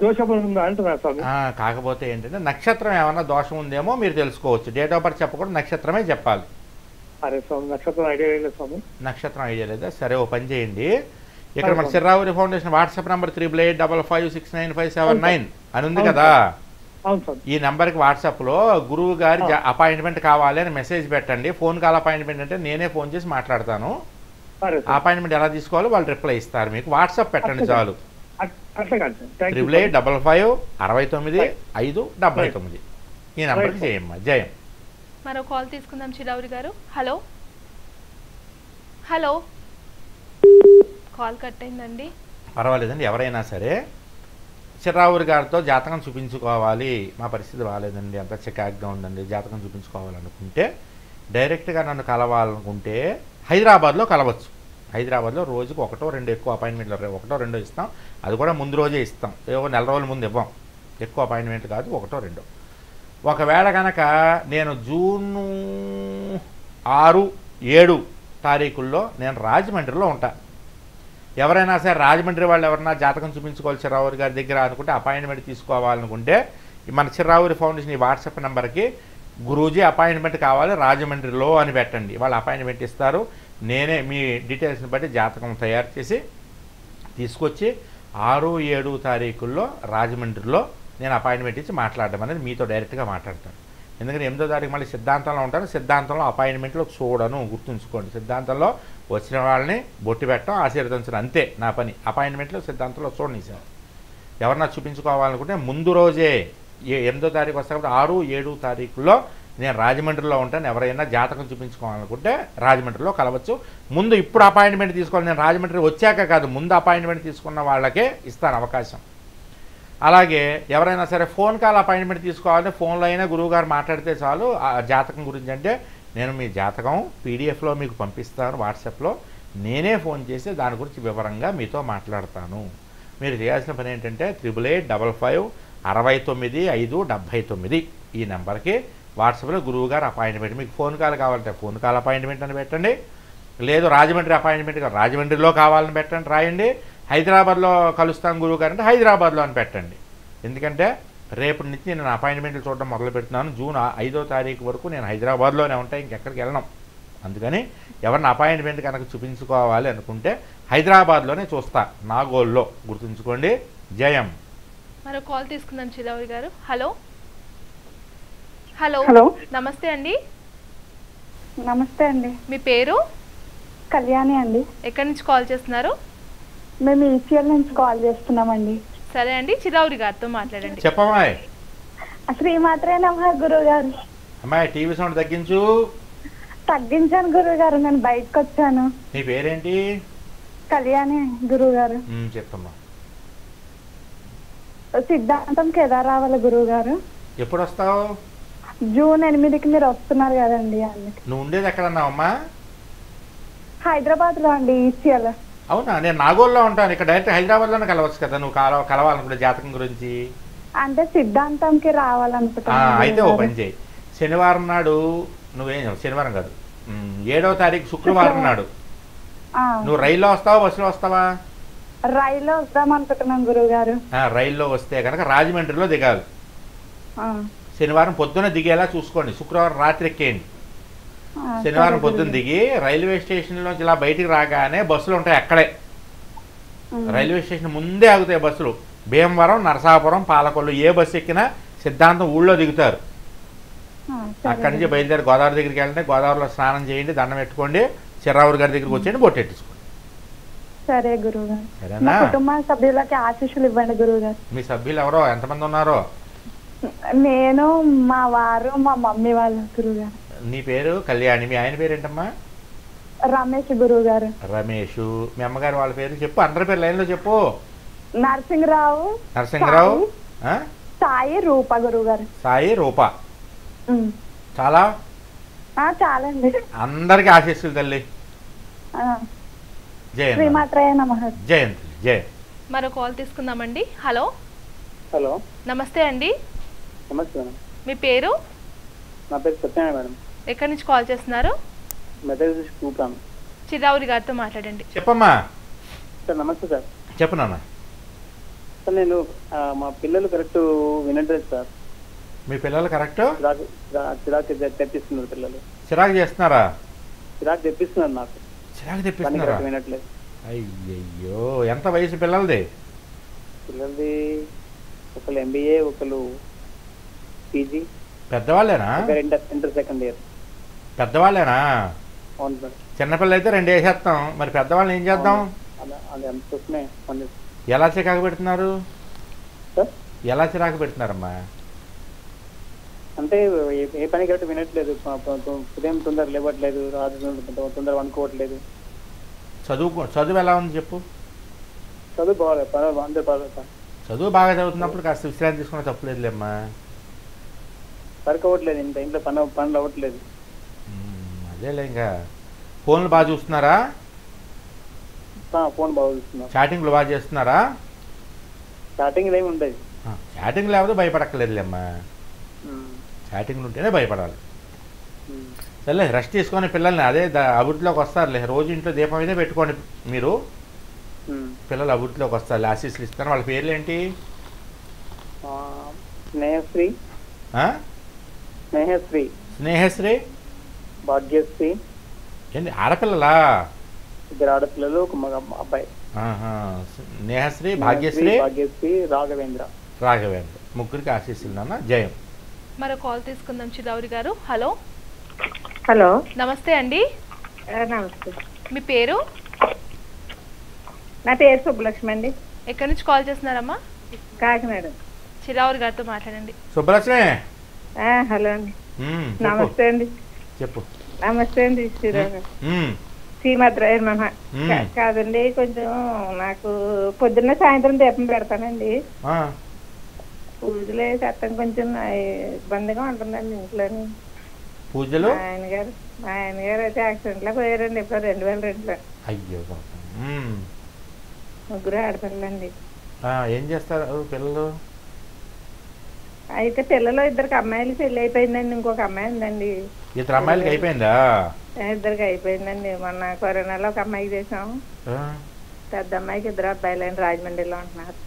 దోషం ఉందా అంటున్నారు సార్. కాకపోతే ఏంటంటే నక్షత్రం ఏమన్నా దోషం ఉందేమో మీరు తెలుసుకోవచ్చు. డేట్ ఆఫ్ బర్త్ చెప్పకూడదు, నక్షత్రమే చెప్పాలి. అరే స్వామి, నక్షత్రం ఐడియా లేదు స్వామి. నక్షత్రం ఐడియా లేదా? సరే, ఓ పని చేయండి. ఇక్కడ మన చిర్రావురి ఫౌండేషన్ వాట్సాప్ నంబర్ 8885569579 అని ఉంది కదా. ఈ నెంబర్కి వాట్సాప్లో గురువు గారి అపాయింట్మెంట్ కావాలి అని మెసేజ్ పెట్టండి. ఫోన్ కాల్ అపాయింట్మెంట్ అంటే నేనే ఫోన్ చేసి మాట్లాడతాను. అపాయింట్మెంట్ ఎలా తీసుకోవాలో వాళ్ళు రిప్లై ఇస్తారు. మీకు వాట్సాప్ పెట్టండి చాలు. 88556959 ఈ నెంబర్కి చేయమ్మా. జయం. మరో కాల్ తీసుకుందాం చిరావురి గారు. హలో హలో, కాల్ కట్ అయిందండి. పర్వాలేదండి, ఎవరైనా సరే చిర్రావురి గారితో జాతకం చూపించుకోవాలి, మా పరిస్థితి బాగాలేదండి, అంత చికాగ్గా ఉందండి, జాతకం చూపించుకోవాలనుకుంటే డైరెక్ట్గా నన్ను కలవాలనుకుంటే హైదరాబాద్లో కలవచ్చు. హైదరాబాద్లో రోజుకు 1-2 ఎక్కువ అపాయింట్మెంట్లు 1-2 ఇస్తాం. అది కూడా ముందు రోజే ఇస్తాం, ఏవో నెల రోజుల ముందు ఇవ్వం. ఎక్కువ అపాయింట్మెంట్ కాదు, 1-2. ఒకవేళ కనుక నేను జూన్ 6-7 తారీఖుల్లో నేను రాజమండ్రిలో ఉంటాను. ఎవరైనా సరే రాజమండ్రి వాళ్ళు ఎవరైనా జాతకం చూపించుకోవాలి చిర్రావురి గారి దగ్గర అనుకుంటే, అపాయింట్మెంట్ తీసుకోవాలనుకుంటే మన చిర్రావురి ఫౌండేషన్ ఈ వాట్సాప్ నెంబర్కి గురూజీ అపాయింట్మెంట్ కావాలి రాజమండ్రిలో అని పెట్టండి. వాళ్ళు అపాయింట్మెంట్ ఇస్తారు. నేనే మీ డీటెయిల్స్ని బట్టి జాతకం తయారు చేసి తీసుకొచ్చి 6-7 తారీఖుల్లో రాజమండ్రిలో నేను అపాయింట్మెంట్ ఇచ్చి మాట్లాడడం అనేది మీతో డైరెక్ట్గా మాట్లాడతాను. ఎందుకంటే 8వ తారీఖు మళ్ళీ సిద్ధాంతంలో ఉంటాను. సిద్ధాంతంలో అపాయింట్మెంట్లో చూడను, గుర్తుంచుకోండి. సిద్ధాంతంలో వచ్చిన వాళ్ళని బొట్టు పెట్టడం, ఆశీర్వదించడం, అంతే నా పని. అపాయింట్మెంట్లో సిద్ధాంతంలో చూడండి సార్. ఎవరన్నా చూపించుకోవాలనుకుంటే ముందు రోజే 8వ తారీఖు వస్తా కాబట్టి 6-7 తారీఖుల్లో నేను రాజమండ్రిలో ఉంటాను. ఎవరైనా జాతకం చూపించుకోవాలనుకుంటే రాజమండ్రిలో కలవచ్చు. ముందు ఇప్పుడు అపాయింట్మెంట్ తీసుకోవాలి, నేను రాజమండ్రి వచ్చాక కాదు, ముందు అపాయింట్మెంట్ తీసుకున్న వాళ్ళకే ఇస్తాను అవకాశం. అలాగే ఎవరైనా సరే ఫోన్ కాల్ అపాయింట్మెంట్ తీసుకోవాలంటే ఫోన్లో అయినా గురువుగారు మాట్లాడితే చాలు ఆ జాతకం గురించి. అంటే నేను మీ జాతకం పీడిఎఫ్లో మీకు పంపిస్తాను వాట్సాప్లో. నేనే ఫోన్ చేసి దాని గురించి వివరంగా మీతో మాట్లాడతాను. మీరు చేయాల్సిన పని ఏంటంటే 8885695579 ఈ నెంబర్కి వాట్సాప్లో గురువుగారు అపాయింట్మెంట్, మీకు ఫోన్ కాల్ కావాలంటే ఫోన్ కాల్ అపాయింట్మెంట్ అని పెట్టండి. లేదు రాజమండ్రి అపాయింట్మెంట్ రాజమండ్రిలో కావాలని పెట్టండి, రాయండి. హైదరాబాద్లో కలుస్తాను గురువుగారు అంటే హైదరాబాద్లో అని పెట్టండి. ఎందుకంటే రేపటి నుంచి నేను అపాయింట్మెంట్లు చూడడం మొదలు పెడుతున్నాను. జూన్ 5వ తారీఖు వరకు నేను హైదరాబాద్లోనే ఉంటాను, ఇంకెక్కడికి వెళ్ళను. అందుకని ఎవరిని అపాయింట్మెంట్ కనుక చూపించుకోవాలి అనుకుంటే హైదరాబాద్లోనే చూస్తా, నాగోల్లో. గుర్తుంచుకోండి. జయం. మరో కాల్ తీసుకుందాం చిరావురి గారు. హలో హలో, నమస్తే అండి. నమస్తే అండి. మీ పేరు? కళ్యాణి అండి. ఎక్కడి నుంచి కాల్ చేస్తున్నారు? మేము ఈసీఎల్ నుంచి కాల్ చేస్తున్నామండి. సరే అండి, చిరావురి గారితో మాట్లాడండి. చెప్పమ్మాయి. శ్రీమాత్రే నమః గురువు గారు. అమ్మాయి టీవీ సౌండ్ తగ్గించు. తగ్గించాను గురువు గారు, నేను బయటకు వచ్చాను. నీ పేరేంటి? కళ్యాణి గురువు గారు. చెప్పమ్మా. సిద్ధాంతంకి ఎలా రావాలి గురువు గారు? ఎప్పుడు వస్తావు? జూన్ 8కి మీరు వస్తున్నారు కదండి. నువ్వు ఉండేది ఎక్కడన్నావమ్మా? హైదరాబాద్ లో అండి, ఈసీఎల్. అవునా? నేను నాగోల్లో ఉంటాను. ఇక్కడ డైరెక్ట్ హైదరాబాద్లోనే కలవచ్చు కదా నువ్వు కలవాలనుకుంటే జాతకం గురించి. అంటే సిద్ధాంతంకి రావాలనుకుంటా. అయితే ఓ పని చేయి, శనివారం నాడు నువ్వేం, శనివారం కాదు 7వ తారీఖు శుక్రవారం నాడు నువ్వు రైల్లో వస్తావా బస్సులో వస్తావా? రైల్లో వద్దాం అనుకుంటున్నాం గురువు గారు. రైల్లో వస్తే కనుక రాజమండ్రిలో దిగాలి. శనివారం పొద్దున దిగేలా చూసుకోండి. శుక్రవారం రాత్రి ఎక్కేయండి. శనివారం పొద్దున దిగి రైల్వే స్టేషన్లోంచి ఇలా బయటికి రాగానే బస్సులు ఉంటాయి అక్కడే. రైల్వే స్టేషన్ ముందే ఆగుతాయి బస్సులు. భీమవరం, నరసాపురం, పాలకొల్లు ఏ బస్సు ఎక్కినా సిద్ధాంతం ఊళ్ళో దిగుతారు. అక్కడి నుంచి బయలుదేరి గోదావరి దగ్గరికి వెళ్తే గోదావరిలో స్నానం చేయండి, దండం పెట్టుకోండి, చిర్రావూరు గారి దగ్గరికి వచ్చేయండి, బొట్టెట్టేసుకోండి. సరే గురువుగారు. సరేనా? కుటుంబ సభ్యులకి ఆశీస్సులు ఇవ్వండి గురువుగారు. మీ సభ్యులు ఎవరో ఎంతమంది ఉన్నారో? నేను, మా వారు, మా మమ్మీ వాళ్ళు గురువుగారు. నీ పేరు కళ్యాణి, మీ ఆయన పేరు ఏంటమ్మా? రమేష్ గురువుగారు. రమేష్. మీ అమ్మగారు వాళ్ళ పేరు చెప్పు, అందరి పేరు లైన్లో చెప్పు. నరసింహరావు. నరసింహరావు, సాయి రూప గురువుగారు. సాయి రూప. చాలా చాలండి. అందరికి ఆశీస్సులు తల్లి. జయంతి శ్రీమాత్రయ నమః. జయంతి జయ. మరో కాల్ తీసుకుందామండి. హలో. హలో, నమస్తే అండి. నమస్తే మేడం. మీ పేరు? నా పేరు సత్యనారాయణ మేడం. ఎక్కడి నుంచి కాల్ చేస్తున్నారు? మెదక్ చూపాను. చిరావురి గారితో మాట్లాడండి. చెప్పమ్మా. సార్ నమస్తే సార్. చెప్పు నాన్న. సార్ నేను మా పిల్లలు కరెక్ట్ వినట్లేదు సార్. మీ పిల్లలు కరెక్ట్ చిరాకు తెప్పిస్తున్నారు పిల్లలు. చిరాకు చేస్తున్నారా? చిరాకు తెప్పిస్తున్నారు నాకు. చిరాకు తెప్పిస్తున్నారా? వినట్లేదు. అయ్యయ్యో, ఎంత వయసు పిల్లలది? పిల్లలది ఒకళ్ళు MBA, ఒకళ్ళు PG. పెద్దవాళ్ళేనా? Inter second year. పెద్దవాళ్ళేనా? అవును సార్. చిన్నపిల్లలు అయితే 2 వేసేస్తాం, మరి పెద్దవాళ్ళని ఏం చేద్దాం? అది అందుకోసమే ఎలా చిరాకు పెడుతున్నారు? సార్ ఎలా చిరాకు పెడుతున్నారమ్మా? అంటే ఏ పని కరెక్ట్ వినట్లేదు. ఉదయం తొందర లేవట్లేదు, రాత్రి తొందర వండుకోవట్లేదు. చదువు ఎలా ఉంది చెప్పు? చదువు బాగాలేదు, అందరూ పర్వాలేదు సార్. చదువు బాగా చదువుతున్నప్పుడు కాస్త విశ్రాంతి తీసుకున్న తప్పులేదులేమ్మా. సరికోవట్లేదు, ఇంట్లో పనులు అవ్వట్లేదు. అదేలే. ఇంకా ఫోన్లు బాగా చూస్తున్నారా? ఫోన్ బాగా చూస్తున్నారు. చాటింగ్లు బాగా చేస్తున్నారా? చాటింగ్ ఏమి ఉండదు. చాటింగ్ లేకపోతే భయపడక్కర్లేదులేమ్మా. చాటింగ్లు ఉంటేనే భయపడాలి. సరే, రెస్ట్ తీసుకొని పిల్లల్ని అదే అభివృద్ధిలోకి వస్తారులే. రోజు ఇంట్లో దీపం అయితే పెట్టుకోండి మీరు. పిల్లలు అభివృద్ధిలోకి వస్తారు, ఆశీస్సులు ఇస్తారు. వాళ్ళ పేర్లు ఏంటి? స్నేహశ్రీ, స్నేహశ్రీ, స్నేహశ్రీ, భాగ్యశ్రీ. ఏంటి ఆడపిల్లలా? 2 ఆడపిల్లలు, ఒక మగ అబ్బాయి. స్నేహశ్రీ, భాగ్యశ్రీ, భాగ్యశ్రీ, రాఘవేంద్ర. రాఘవేంద్ర. ముగ్గురికి ఆశీస్సులు నాన్న. జయం. మరో కాల్ తీసుకుందాం. చిరావురి గారు. హలో. హలో, నమస్తే అండి. నమస్తే. మీ పేరు? నా పేరు సుబ్బలక్ష్మి అండి. ఎక్కడి నుంచి కాల్ చేస్తున్నారమ్మా? కాకినాడ. చిరావురి గారితో మాట్లాడండి. సుబ్బలక్ష్మి. హలో అండి. నమస్తే అండి. చెప్పు. నమస్తే అండి. శ్రీమాత్రయ నమః. కాదండి, కొంచెం నాకు పొద్దున్న సాయంత్రం దీపం పెడతానండి. పూజలే చట్టం కొంచెం ఇబ్బందిగా ఉంటుందండి ఇంట్లోని. పూజలు? మా ఆయన గారు అయితే యాక్సిడెంట్ లో పోయారండి ఇప్పుడు 2002లో. అయ్యో. ముగ్గురు ఆడపిల్లండి. ఏం చేస్తారు పిల్లలు? అయితే పిల్లలు 2 అమ్మాయిలు పెళ్లి అయిపోయిందండి, ఇంకొక అమ్మాయి ఉందండి. 2 అమ్మాయిలకి అయిపోయిందా? 2 అయిపోయిందండి. మొన్న కరోనాలో ఒక అమ్మాయికి చేసాం. పెద్ద అమ్మాయికి 2 అబ్బాయిలు రాజమండ్రిలో ఉంటున్నారు.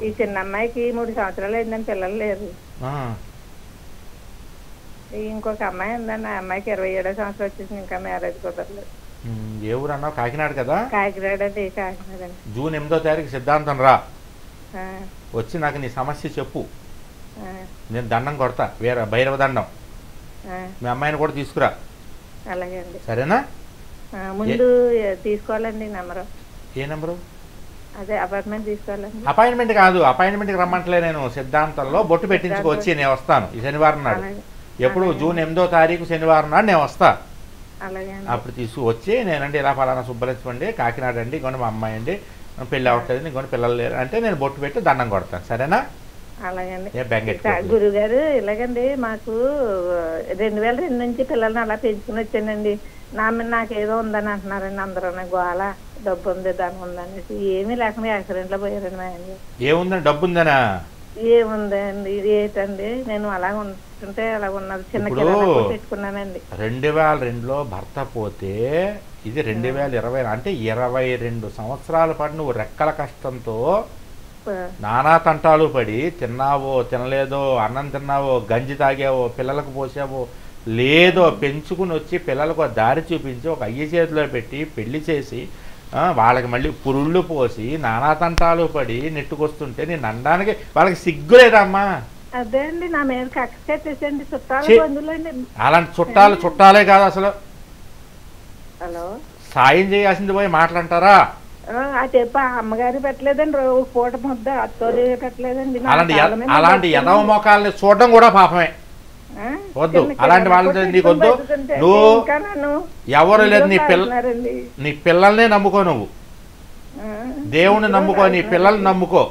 ఈ చిన్న అమ్మాయికి 3 సంవత్సరాలు అయిందని పిల్లలు లేరు. ఇంకొక అమ్మాయి ఉందండి, ఆ అమ్మాయికి 27వ సంవత్సరం వచ్చేసి ఇంకా మ్యారేజ్ కుదరలేదు. ఏ ఊరు అన్నావు? కాకినాడ కదా? కాకినాడ అండి. కాకినాడ అండి. జూన్ 8వ తారీఖు సిద్ధాంతం రా, వచ్చి నాకు నీ సమస్య చెప్పు. నేను దండం కొడతా, వేరే భైరవ దండం. మీ అమ్మాయిని కూడా తీసుకురా. అలాగే అండి. సరేనా? ముందు తీసుకోవాలండి నెంబరు. ఏ నెంబరు? అదే అపాయింట్మెంట్ తీసుకోవాలండి. అపాయింట్మెంట్ కాదు, అపాయింట్మెంట్కి రమ్మంటలే. నేను సిద్ధాంతంలో బొట్టు పెట్టించుకొచ్చి నేను వస్తాను ఈ శనివారం నాడు. ఎప్పుడు? జూన్ 8వ తారీఖు శనివారం నాడు నేను వస్తా. అప్పుడు తీసుకువచ్చి నేనండి ఇలా ఫలానా సుబ్బలక్ష్మి అండి, కాకినాడ అండి, ఇంకొని మా అమ్మాయి అండి, పెళ్ళి అవ్వట్లేదు, ఇంకొని పిల్లలు లేరు అంటే నేను బొట్టు పెట్టి దండం కొడతాను. సరేనా? అలాగండి. గురుగారు ఇలాగండి, మాకు 2002 నుంచి పిల్లల్ని అలా పెంచుకుని వచ్చానండి. నాకేదో ఉందని అంటున్నారండి అందరూ. గోళ డబ్బు ఉంది, దాని ఉందనేసి. ఏమీ లేకుండా యాక్సిడెంట్ లో పోయారండి మా ఆయన. ఏముందని? డబ్బు ఉందనా? ఏముందండి, ఏంటండి, నేను అలా ఉంటుంటే అలా ఉన్నది. చిన్న పెట్టుకున్నానండి. 2002లో భర్త పోతే ఇది 2020 అంటే 22 సంవత్సరాల పాటు నువ్వు రెక్కల కష్టంతో నానా తంటాలు పడి తిన్నావో తినలేదో, అన్నం తిన్నావో, గంజి తాగావో, పిల్లలకు పోసావో లేదో, పెంచుకుని వచ్చి పిల్లలకు దారి చూపించి ఒక అయ్య చేతిలో పెట్టి పెళ్లి చేసి వాళ్ళకి మళ్ళీ పురుళ్ళు పోసి నానా తంటాలు పడి నెట్టుకొస్తుంటే నేను అనడానికి వాళ్ళకి సిగ్గులేదమ్మా. అదే అండి, నా మీద కక్ష కట్టేసండి, చుట్టాలు బంధువులండి. అలాంటి చుట్టాలే కాదు అసలు. హలో, సాయం చేయాల్సింది పోయి మాట్లాంటారా? చెప్ప అమ్మగారు పెట్టలేదండి, పూట ముద్ద అత్తోది పెట్టలేదండి. అలాంటి ఎదవ మొఖాలని చూడడం కూడా పాపమే. వద్దు అలాంటి వాళ్ళ నీకు వద్దు. నువ్వు ఎవరు లేదు, నీ పిల్లల్నే నమ్ముకో, నువ్వు దేవుణ్ణి నమ్ముకో, నీ పిల్లల్ని నమ్ముకో.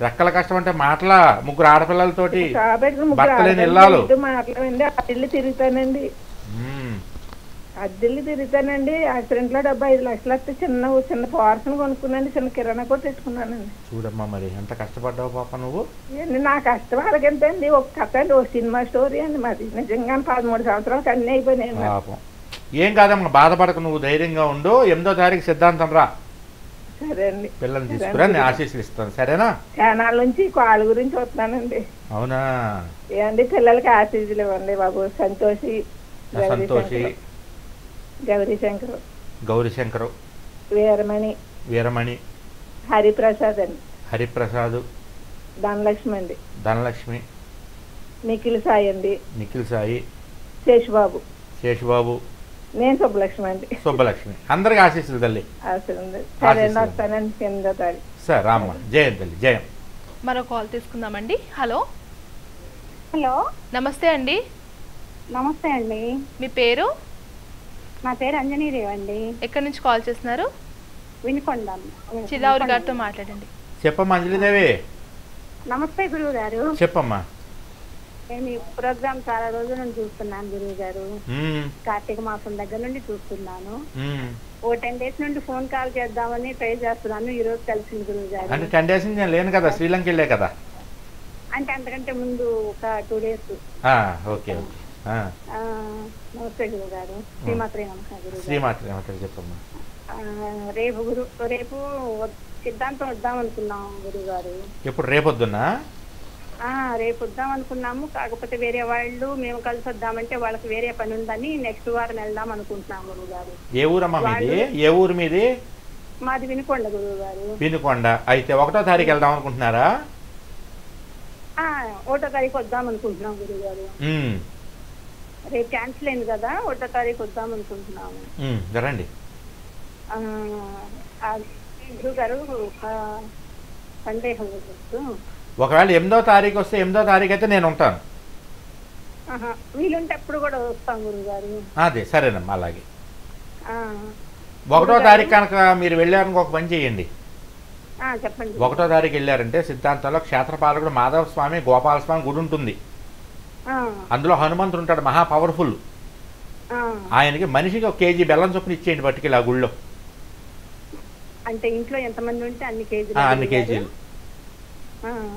రెక్కల కష్టం అంటే మాటలా, ముగ్గురు ఆడపిల్లలతోటి భర్తలేని ఇల్లాలు. తిరుగుతానండి, అద్దెల్లి తిరుగుతానండి. యాక్సిడెంట్లో 5 లక్షలు వస్తే చిన్న పోర్షన్ కొనుక్కున్నాండి, చిన్న కిరాణా కూడా తెచ్చుకున్నానండి. చూడమ్మా మరి ఎంత కష్టపడ్డావు పాప నువ్వు. నా కష్టం అలాగంతండి. ఒక కథ అండి, ఒక సినిమా స్టోరీ అండి మాది. నిజంగా 13 సంవత్సరాలకు అన్నీ అయిపోయినాయి. పాపం ఏం కాదమ్మా, బాధపడక, నువ్వు ధైర్యంగా ఉండు. 8వ తారీఖు సిద్ధాంతం రా. సరే అండి, పిల్లల్ని తీసుకురా, నేను ఆశీస్సులు ఇస్తాను. సరేనా? ఛానల్ నుంచి కాళ్ళ గురించి వస్తున్నానండి. అవునా? ఏమండి పిల్లలకి ఆశీస్సులు ఇవ్వండి బాబు. సంతోషి, గౌరీశంకరు, వీరమణి, హరిప్రసాద్ అండి, హరిప్రసాద్, ధనలక్ష్మి, నిఖిల్ సాయి, శేషుబాబు, నేను సుబ్బలక్ష్మి. అందరికి ఆశీస్సులు తల్లి. సరే రామ్మ, జయం తల్లి, జయం. మరో కాల్ తీసుకుందామండి. హలో హలో, నమస్తే అండి. నమస్తే అండి. మీ పేరు? నా పేరు అంజనీదేవి అండి. ఎక్కడి నుంచి కాల్ చేస్తున్నారు? వినుకొండ. చిరావురి గారితో మాట్లాడండి. చెప్పమ్మా అంజలిదేవి. నమస్తే గురువు గారు. చెప్పమ్మా. నేను ఈ ప్రోగ్రామ్ చాలా రోజుల నుంచి చూస్తున్నాను గురువు గారు. కార్తీక మాసం దగ్గర నుండి చూస్తున్నాను. ఓ 10 days నుండి ఫోన్ కాల్ చేద్దామని ట్రై చేస్తున్నాను. ఈ రోజు కలిసింది గురువు గారు. అంటే 10 days నేను లేను కదా, శ్రీలంక వెళ్ళే కదా. అంటే అంతకంటే ముందు ఒక 2 days. ఓకే. నమస్తే గురువు గారు. శ్రీమాత్రే నమస్కారం గురువు. శ్రీమాత్రే చెప్పమ్మా. రేపు సిద్ధాంతం వద్దాం అనుకున్నాం గురువు గారు. ఎప్పుడు? రేపొద్దున్నా? రేపు వద్దాం అనుకున్నాము. కాకపోతే వేరే వాళ్ళు మేము కలిసి వద్దామంటే వాళ్ళకి వేరే పని ఉందని నెక్స్ట్ వారం వెళ్దాం అనుకుంటున్నాము గురువు గారు. ఏ ఊరమ్మా మీది? ఏ ఊరు మీది? మాది వినుకొండ గురువు గారు. వినుకొండ. అయితే 1వ తారీఖు వెళ్దాం అనుకుంటున్నారా? 1వ తారీఖు వద్దాం అనుకుంటున్నాం గురువు గారు. రేపు క్యాన్సిల్ అయింది కదా, 1వ తారీఖు వద్దాం అనుకుంటున్నాము. రండి గురువు గారు. సందేహం ఒకవేళ 8వ తారీఖు వస్తే 8వ తారీఖు అయితే నేను ఉంటాను. వీలుంటే ఎప్పుడు కూడా వస్తాం గురువు గారు. అదే సరేనమ్మా. అలాగే 1వ తారీఖు కనుక మీరు వెళ్ళారనుకో ఒక పని చేయండి. చెప్పండి. 1వ తారీఖు వెళ్ళారంటే సిద్ధాంతంలో క్షేత్రపాలకుడు మాధవ స్వామి, గోపాలస్వామి గుడి ఉంటుంది. అందులో హనుమంతుడు ఉంటాడు, మహా పవర్ఫుల్. ఆయనకి మనిషికి 1 kg బెల్లం చొప్పున ఇచ్చేయండి పట్టుకెళ్ళి ఆ గుళ్ళో. అంటే ఇంట్లో ఎంతమంది ఉంటే అన్ని కేజీలు.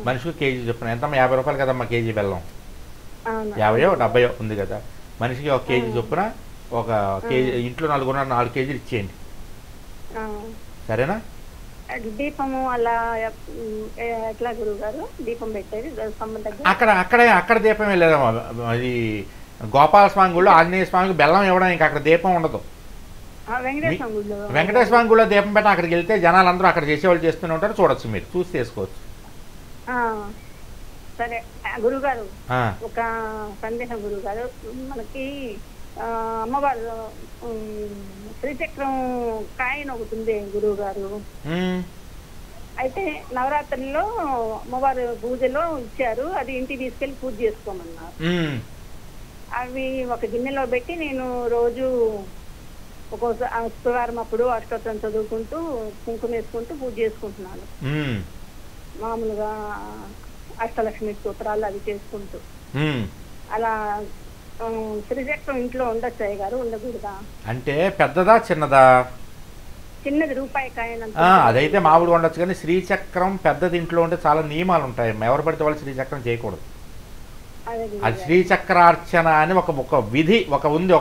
మనిషికి 1 kg చొప్పున. ఎంతమ్మా? 50 రూపాయలు కదమ్మా కేజీ బెల్లం. 50 70 ఉంది కదా. మనిషికి 1 kg చొప్పున ఒక కేజీ, ఇంట్లో 4 కేజీలు ఇచ్చేయండి. సరేనా? దీపము అలా ఎట్లా గురువు గారు? దీపం పెట్టేది అక్కడ దీపం వెళ్ళేదమ్మా. అది గోపాలస్వామి గుళ్ళో ఆంజనేయ స్వామికి బెల్లం ఇవ్వడం, ఇంకా అక్కడ దీపం ఉండదు. వెంకటేశ్వర స్వామి గుళ్ళో దీపం పెట్ట. అక్కడికి వెళ్తే జనాలు అందరూ అక్కడ చేసేవాళ్ళు చేస్తూనే ఉంటారు, చూడొచ్చు, మీరు చూసి చేసుకోవచ్చు. సరే గురుగారు, ఒక సందేహం గురుగారు. మనకి అమ్మవారు శ్రీచక్రం కాయన ఒకటి ఉంది గురువు గారు. అయితే నవరాత్రుల్లో అమ్మవారు పూజలో ఇచ్చారు, అది ఇంటికి తీసుకెళ్లి పూజ చేసుకోమన్నారు. అవి ఒక గిన్నెలో పెట్టి నేను రోజు ఒక్కోసారి శుక్రవారం అప్పుడు అష్టోత్తరం చదువుకుంటూ కుంకుమ వేసుకుంటూ పూజ చేసుకుంటున్నాను. మామూలుగా అష్టలక్ష్మి స్తోత్రాలు అవి చేసుకుంటూ. అలా శ్రీచక్రం ఇంట్లో ఉండొచ్చు అయ్య గారు, ఉండకూడదా? అంటే పెద్దదా చిన్నదా? చిన్నది, రూపాయి కాయన. అదైతే మామూలుగా ఉండొచ్చు, కానీ శ్రీచక్రం పెద్దది ఇంట్లో ఉంటే చాలా నియమాలు ఉంటాయి. ఎవరు పడితే వాళ్ళు శ్రీచక్రం చేయకూడదు. అది శ్రీచక్రార్చన అని ఒక విధి ఉంది,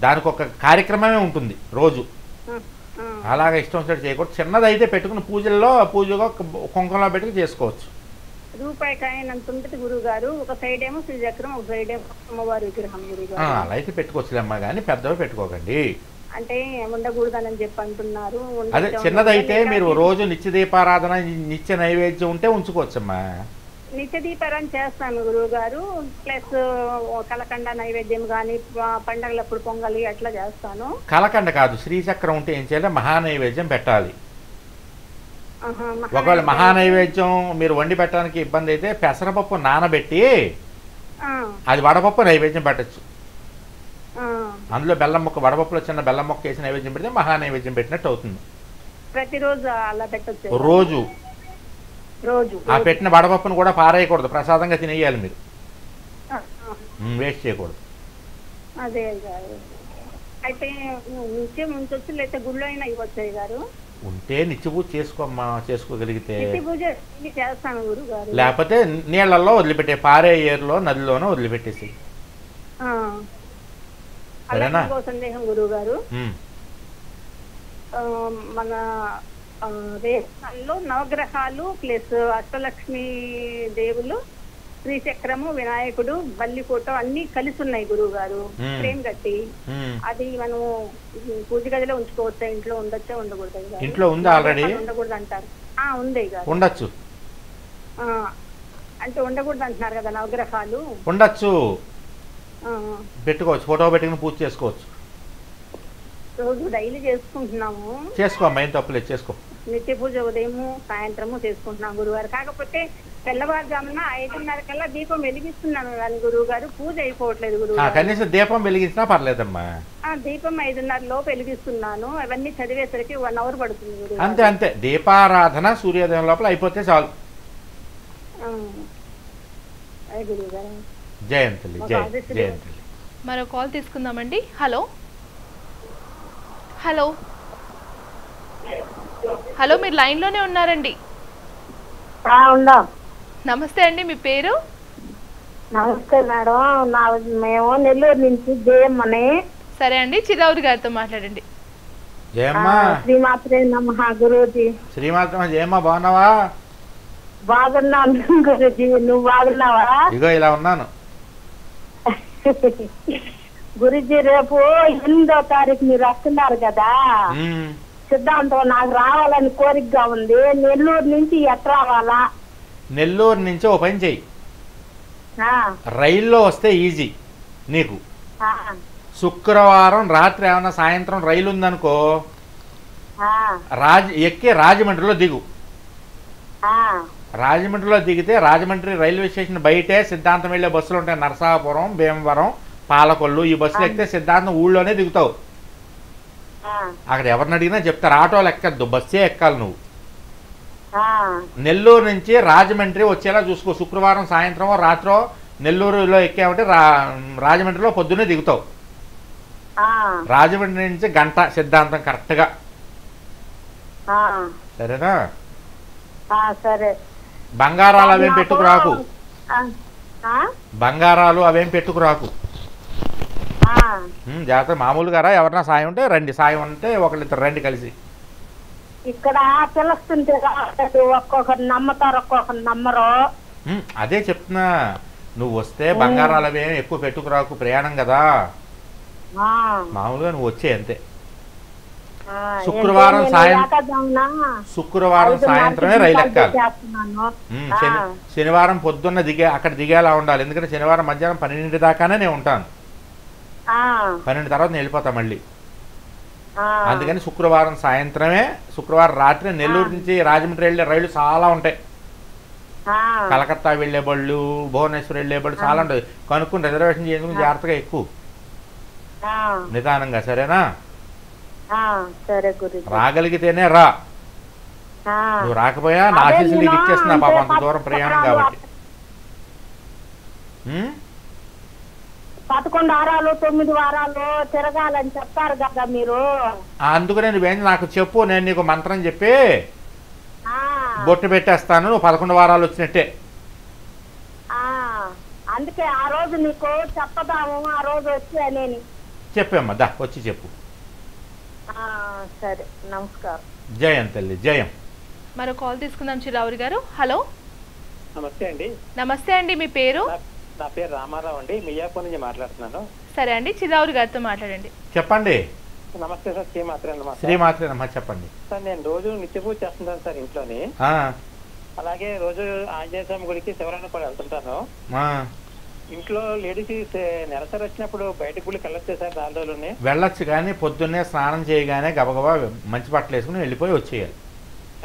దానికి ఒక కార్యక్రమమే ఉంటుంది రోజు. అలాగే ఇష్టం వచ్చినట్టు చేయకూడదు. చిన్నదైతే పెట్టుకుని పూజల్లో పూజగా కుంకుమలో పెట్టుకుని చేసుకోవచ్చు. రూపాయికాయన అంత ఉంటుంది గురువు గారు. ఒక సైడ్ ఏమో శ్రీచక్రం, ఒక సైడ్ ఏమో అమ్మవారి విగ్రహం గురువు గారు. అలా అయితే పెట్టుకోవచ్చులేమ్మా, కానీ పెద్దవి పెట్టుకోకండి. అంటే ఉండకూడదని చెప్పి అంటున్నారు. అదే చిన్నదైతే మీరు రోజు నిత్య దీపారాధన నిత్య నైవేద్యం ఉంటే ఉంచుకోవచ్చమ్మా. నిత్య దీపారాధన చేస్తాను గురువు గారు. ప్లస్ కలకండ నైవేద్యం కానీ పండగలప్పుడు పొంగలి అట్లా చేస్తాను. కలకండ కాదు, శ్రీచక్రం ఉంటే ఏం చేయాలి, మహానైవేద్యం పెట్టాలి. ఒకవేళ మహానైవేద్యం మీరు వండి పెట్టడానికి ఇబ్బంది అయితే పెసరపప్పు నానబెట్టి అది వడపప్పు నైవేద్యం పెట్టచ్చు. అందులో బెల్లం ముక్క, వడపప్పులో చిన్న బెల్లం ముక్క వేసి నైవేద్యం పెడితే మహానైవేద్యం పెట్టినట్టు అవుతుంది. ప్రతిరోజు అలా పెట్టచ్చు. రోజు రోజు ఆ పెట్టిన వడపప్పును కూడా పారేయకూడదు, ప్రసాదంగా తినేయాలి మీరు, వేస్ట్ చేయకూడదు. అదే గారు. అయితే నిత్యం ఉంచొచ్చు, లేకపోతే గుళ్ళో అయినా ఇవ్వచ్చు గారు. ఉంటే నిత్య పూజ చేసుకోమ్మా, చేసుకోగలిగితే. పూజ చేస్తాను గురువు గారు. లేకపోతే నీళ్లలో వదిలిపెట్టే, పారే ఏరులో నదిలోనో వదిలిపెట్టేసి. సరేనా? సందేహం గురువు గారు, మన దేశంలో నవగ్రహాలు ప్లస్ అష్టలక్ష్మి దేవులు, శ్రీచక్రము, వినాయకుడు, బల్లి ఫోటో అన్ని కలిసి ఉన్నాయి గురువు గారు. ఫ్రేమ్ కట్టి అది మనం పూజ గదిలో ఉంచుకోవచ్చా, ఇంట్లో ఉండొచ్చా ఉండకూడదు? ఇంట్లో ఉందా ఆల్రెడీ? ఉండకూడదు అంటారు. ఉంది గారు. ఉండొచ్చు అంటే ఉండకూడదు అంటున్నారు కదా నవగ్రహాలు. ఉండొచ్చు, పెట్టుకోవచ్చు, ఫోటో పెట్టుకుని పూజ చేసుకోవచ్చు. రోజు డైలీ చేసుకుంటున్నాము. చేసుకోమ్మా, ఏం తప్పులేదు, చేసుకో. నిత్య పూజ ఉదయము సాయంత్రము చేసుకుంటున్నాం గురువారు. కాకపోతే తెల్లవారుజామున 5:30 కల్లా దీపం వెలిగిస్తున్నాను కానీ గురువు గారు పూజ అయిపోవట్లేదు గురువు. కనీసం దీపం వెలిగించినా పర్లేదమ్మా. దీపం 5:30 లోపు వెలిగిస్తున్నాను. అవన్నీ చదివేసరికి 1 అవర్ పడుతుంది గురువు. అంతే అంతే, దీపారాధన సూర్యోదయం లోపల అయిపోతే చాలు. గురువు గారు జయంతులు, జయంతులు. మరో కాల్ తీసుకుందామండి. హలో హలో హలో, మీరు లైన్లోనే ఉన్నారండి. నమస్తే అండి, మీ పేరు? నమస్తే మేడం, మేము నెల్లూరు నుంచి జయమ్మని. సరే అండి, చిరావురి గారితో మాట్లాడండి. జయమ్మ. శ్రీమాత్రే నమః గురూజీ. శ్రీమాత్ర జయమ్మ, బాగున్నావా? బాగున్నాను గురూజీ, నువ్వు బాగున్నావా? ఇగో ఇలా ఉన్నాను గురూజీ. రేపు 8వ తారీఖు మీరు వస్తున్నారు కదా, సిద్ధాంతం నాకు రావాలని కోరికగా ఉంది. నెల్లూరు నుంచి ఎట్లా రావాలా? నెల్లూరు నుంచి ఓ పని చెయ్యి, రైల్లో వస్తే ఈజీ నీకు. శుక్రవారం రాత్రి ఏమన్నా సాయంత్రం రైలు ఉందనుకో, ఎక్కి రాజమండ్రిలో దిగు. రాజమండ్రిలో దిగితే రాజమండ్రి రైల్వే స్టేషన్ బయటే సిద్ధాంతం వెళ్ళే బస్సులు ఉంటాయి. నరసాపురం, భీమవరం, పాలకొల్లు, ఈ బస్సులు ఎక్కితే సిద్ధాంతం ఊళ్ళోనే దిగుతావు. అక్కడ ఎవరిని అడిగినా చెప్తారు, ఆటోలు ఎక్కద్దు, బస్సే ఎక్కాలి నువ్వు. నెల్లూరు నుంచి రాజమండ్రి వచ్చేలా చూసుకో. శుక్రవారం సాయంత్రం రాత్రో నెల్లూరులో ఎక్కామంటే రాజమండ్రిలో పొద్దున్నే దిగుతావు. రాజమండ్రి నుంచి గంట సిద్ధాంతం కరెక్ట్గా. సరేనా? సరే. బంగారాలు అవేం పెట్టుకురాకు, బంగారాలు అవేం పెట్టుకురాకు. జాగ్రత్త. మామూలుగా ఎవరన్నా సాయం ఉంటే రండి, సాయం ఉంటే ఒకళ్ళిద్దరు రండి కలిసి. ఇక్కడ పిలుస్తుంటే ఒక్కొక్కరు నమ్మతారు, ఒక్కొక్కరు నమ్మరు. అదే చెప్తున్నా, నువ్వు వస్తే బంగారాలు అవేం ఎక్కువ పెట్టుకురాకు, ప్రయాణం కదా. మామూలుగా నువ్వు వచ్చే అంతే. శుక్రవారం సాయంత్రమే రైలు ఎక్కాలి. శనివారం పొద్దున్న అక్కడ దిగేలా ఉండాలి. ఎందుకంటే శనివారం మధ్యాహ్నం 12 దాకానే నేను ఉంటాను. 12 తర్వాత నేను వెళ్ళిపోతా మళ్ళీ. అందుకని శుక్రవారం సాయంత్రమే, శుక్రవారం రాత్రి నెల్లూరు నుంచి రాజమండ్రి వెళ్ళే రైళ్లు చాలా ఉంటాయి. కలకత్తా వెళ్లే బళ్ళు, భువనేశ్వర్ వెళ్లే బళ్ళు చాలా ఉంటాయి. కనుక్కుని రిజర్వేషన్ చేసుకుని జాగ్రత్తగా ఎక్కువ, నిదానంగా. సరేనా? రాగలిగితేనే రా, నువ్వు రాకపోయా నా ఆఫీసు నీకు ఇచ్చేస్తున్నా పాప, అంత దూరం ప్రయాణం కాబట్టి. 11 వారాలు 9 వారాలు తిరగాలని చెప్తారు కదా మీరు. అందుకనే నువ్వేం నాకు చెప్పు, నేను నీకు మంత్రం చెప్పి బొట్టు పెట్టేస్తాను, నువ్వు 11 వారాలు వచ్చినట్టే. అందుకే ఆ రోజు నీకు చెప్పదాము, ఆ రోజు వచ్చి అని చెప్పమ్మా, దా వచ్చి చెప్పు. సరే నమస్కారం. జయం తల్లి, జయం. మరో కాల్ తీసుకుందాం చిరావురి గారు. హలో, నమస్తే అండి. నమస్తే అండి, మీ పేరు? నా పేరు రామారావు అండి, మియాపూర్ నుంచి మాట్లాడుతున్నాను. సరే అండి, చిరావురి గారితో మాట్లాడండి. చెప్పండి. నమస్తే సార్, శ్రీమాత్రేనమ్మా, చెప్పండి సార్. నేను రోజు నిత్య పూజ చేస్తుంటాను సార్ ఇంట్లోని. అలాగే రోజు ఆంజనేయ స్వామి గుడికి శివరాత్రి కూడా వెళ్తుంటాను. ఇంట్లో లేడీస్ నెలసరి వచ్చినప్పుడు బయటకు గుడికి వెళ్ళొచ్చు సార్ 4 రోజులని? వెళ్ళొచ్చు, కానీ పొద్దున్నే స్నానం చేయగానే గబగబా మంచి బట్టలు వేసుకుని వెళ్ళిపోయి వచ్చేయాలి.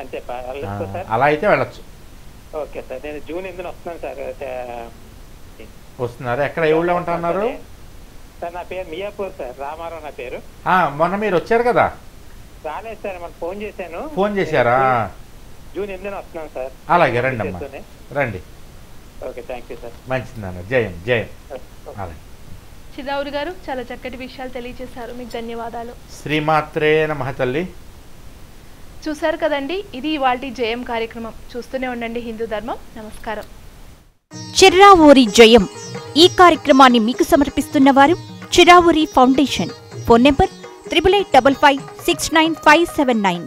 అంతే వెళ్ళొచ్చు సార్? అలా అయితే వెళ్ళొచ్చు. Okay sir. నేను జూన్ 8న వస్తున్నాను సార్. వస్తున్నారు? ఎక్కడ, ఏ ఊళ్ళో ఉంటున్నారు సార్? నా పేరు మియాపూర్ సార్, రామారావు నా పేరు. మొన్న మీరు వచ్చారు కదా? రాలేదు సార్, మనకు ఫోన్ చేశాను. ఫోన్ చేశారా? జూన్ 8న వస్తున్నాను సార్. అలాగే రండి అమ్మా, రండి. Okay, thank you sir. మంచిది నాన్న, జయం జయం. అలాగే చిరావురి గారు చాలా చక్కటి విషయాలు తెలియజేశారు, మీకు ధన్యవాదాలు. శ్రీమాత్రే నమః తల్లి. చూశారు కదండి, ఇది ఇవాల్టి జయం కార్యక్రమం. చూస్తూనే ఉండండి హిందూ ధర్మం. నమస్కారం. చిర్రావూరి జయం ఈ కార్యక్రమాన్ని మీకు సమర్పిస్తున్న వారు చిరావూరి ఫౌండేషన్. Phone number 8855695579.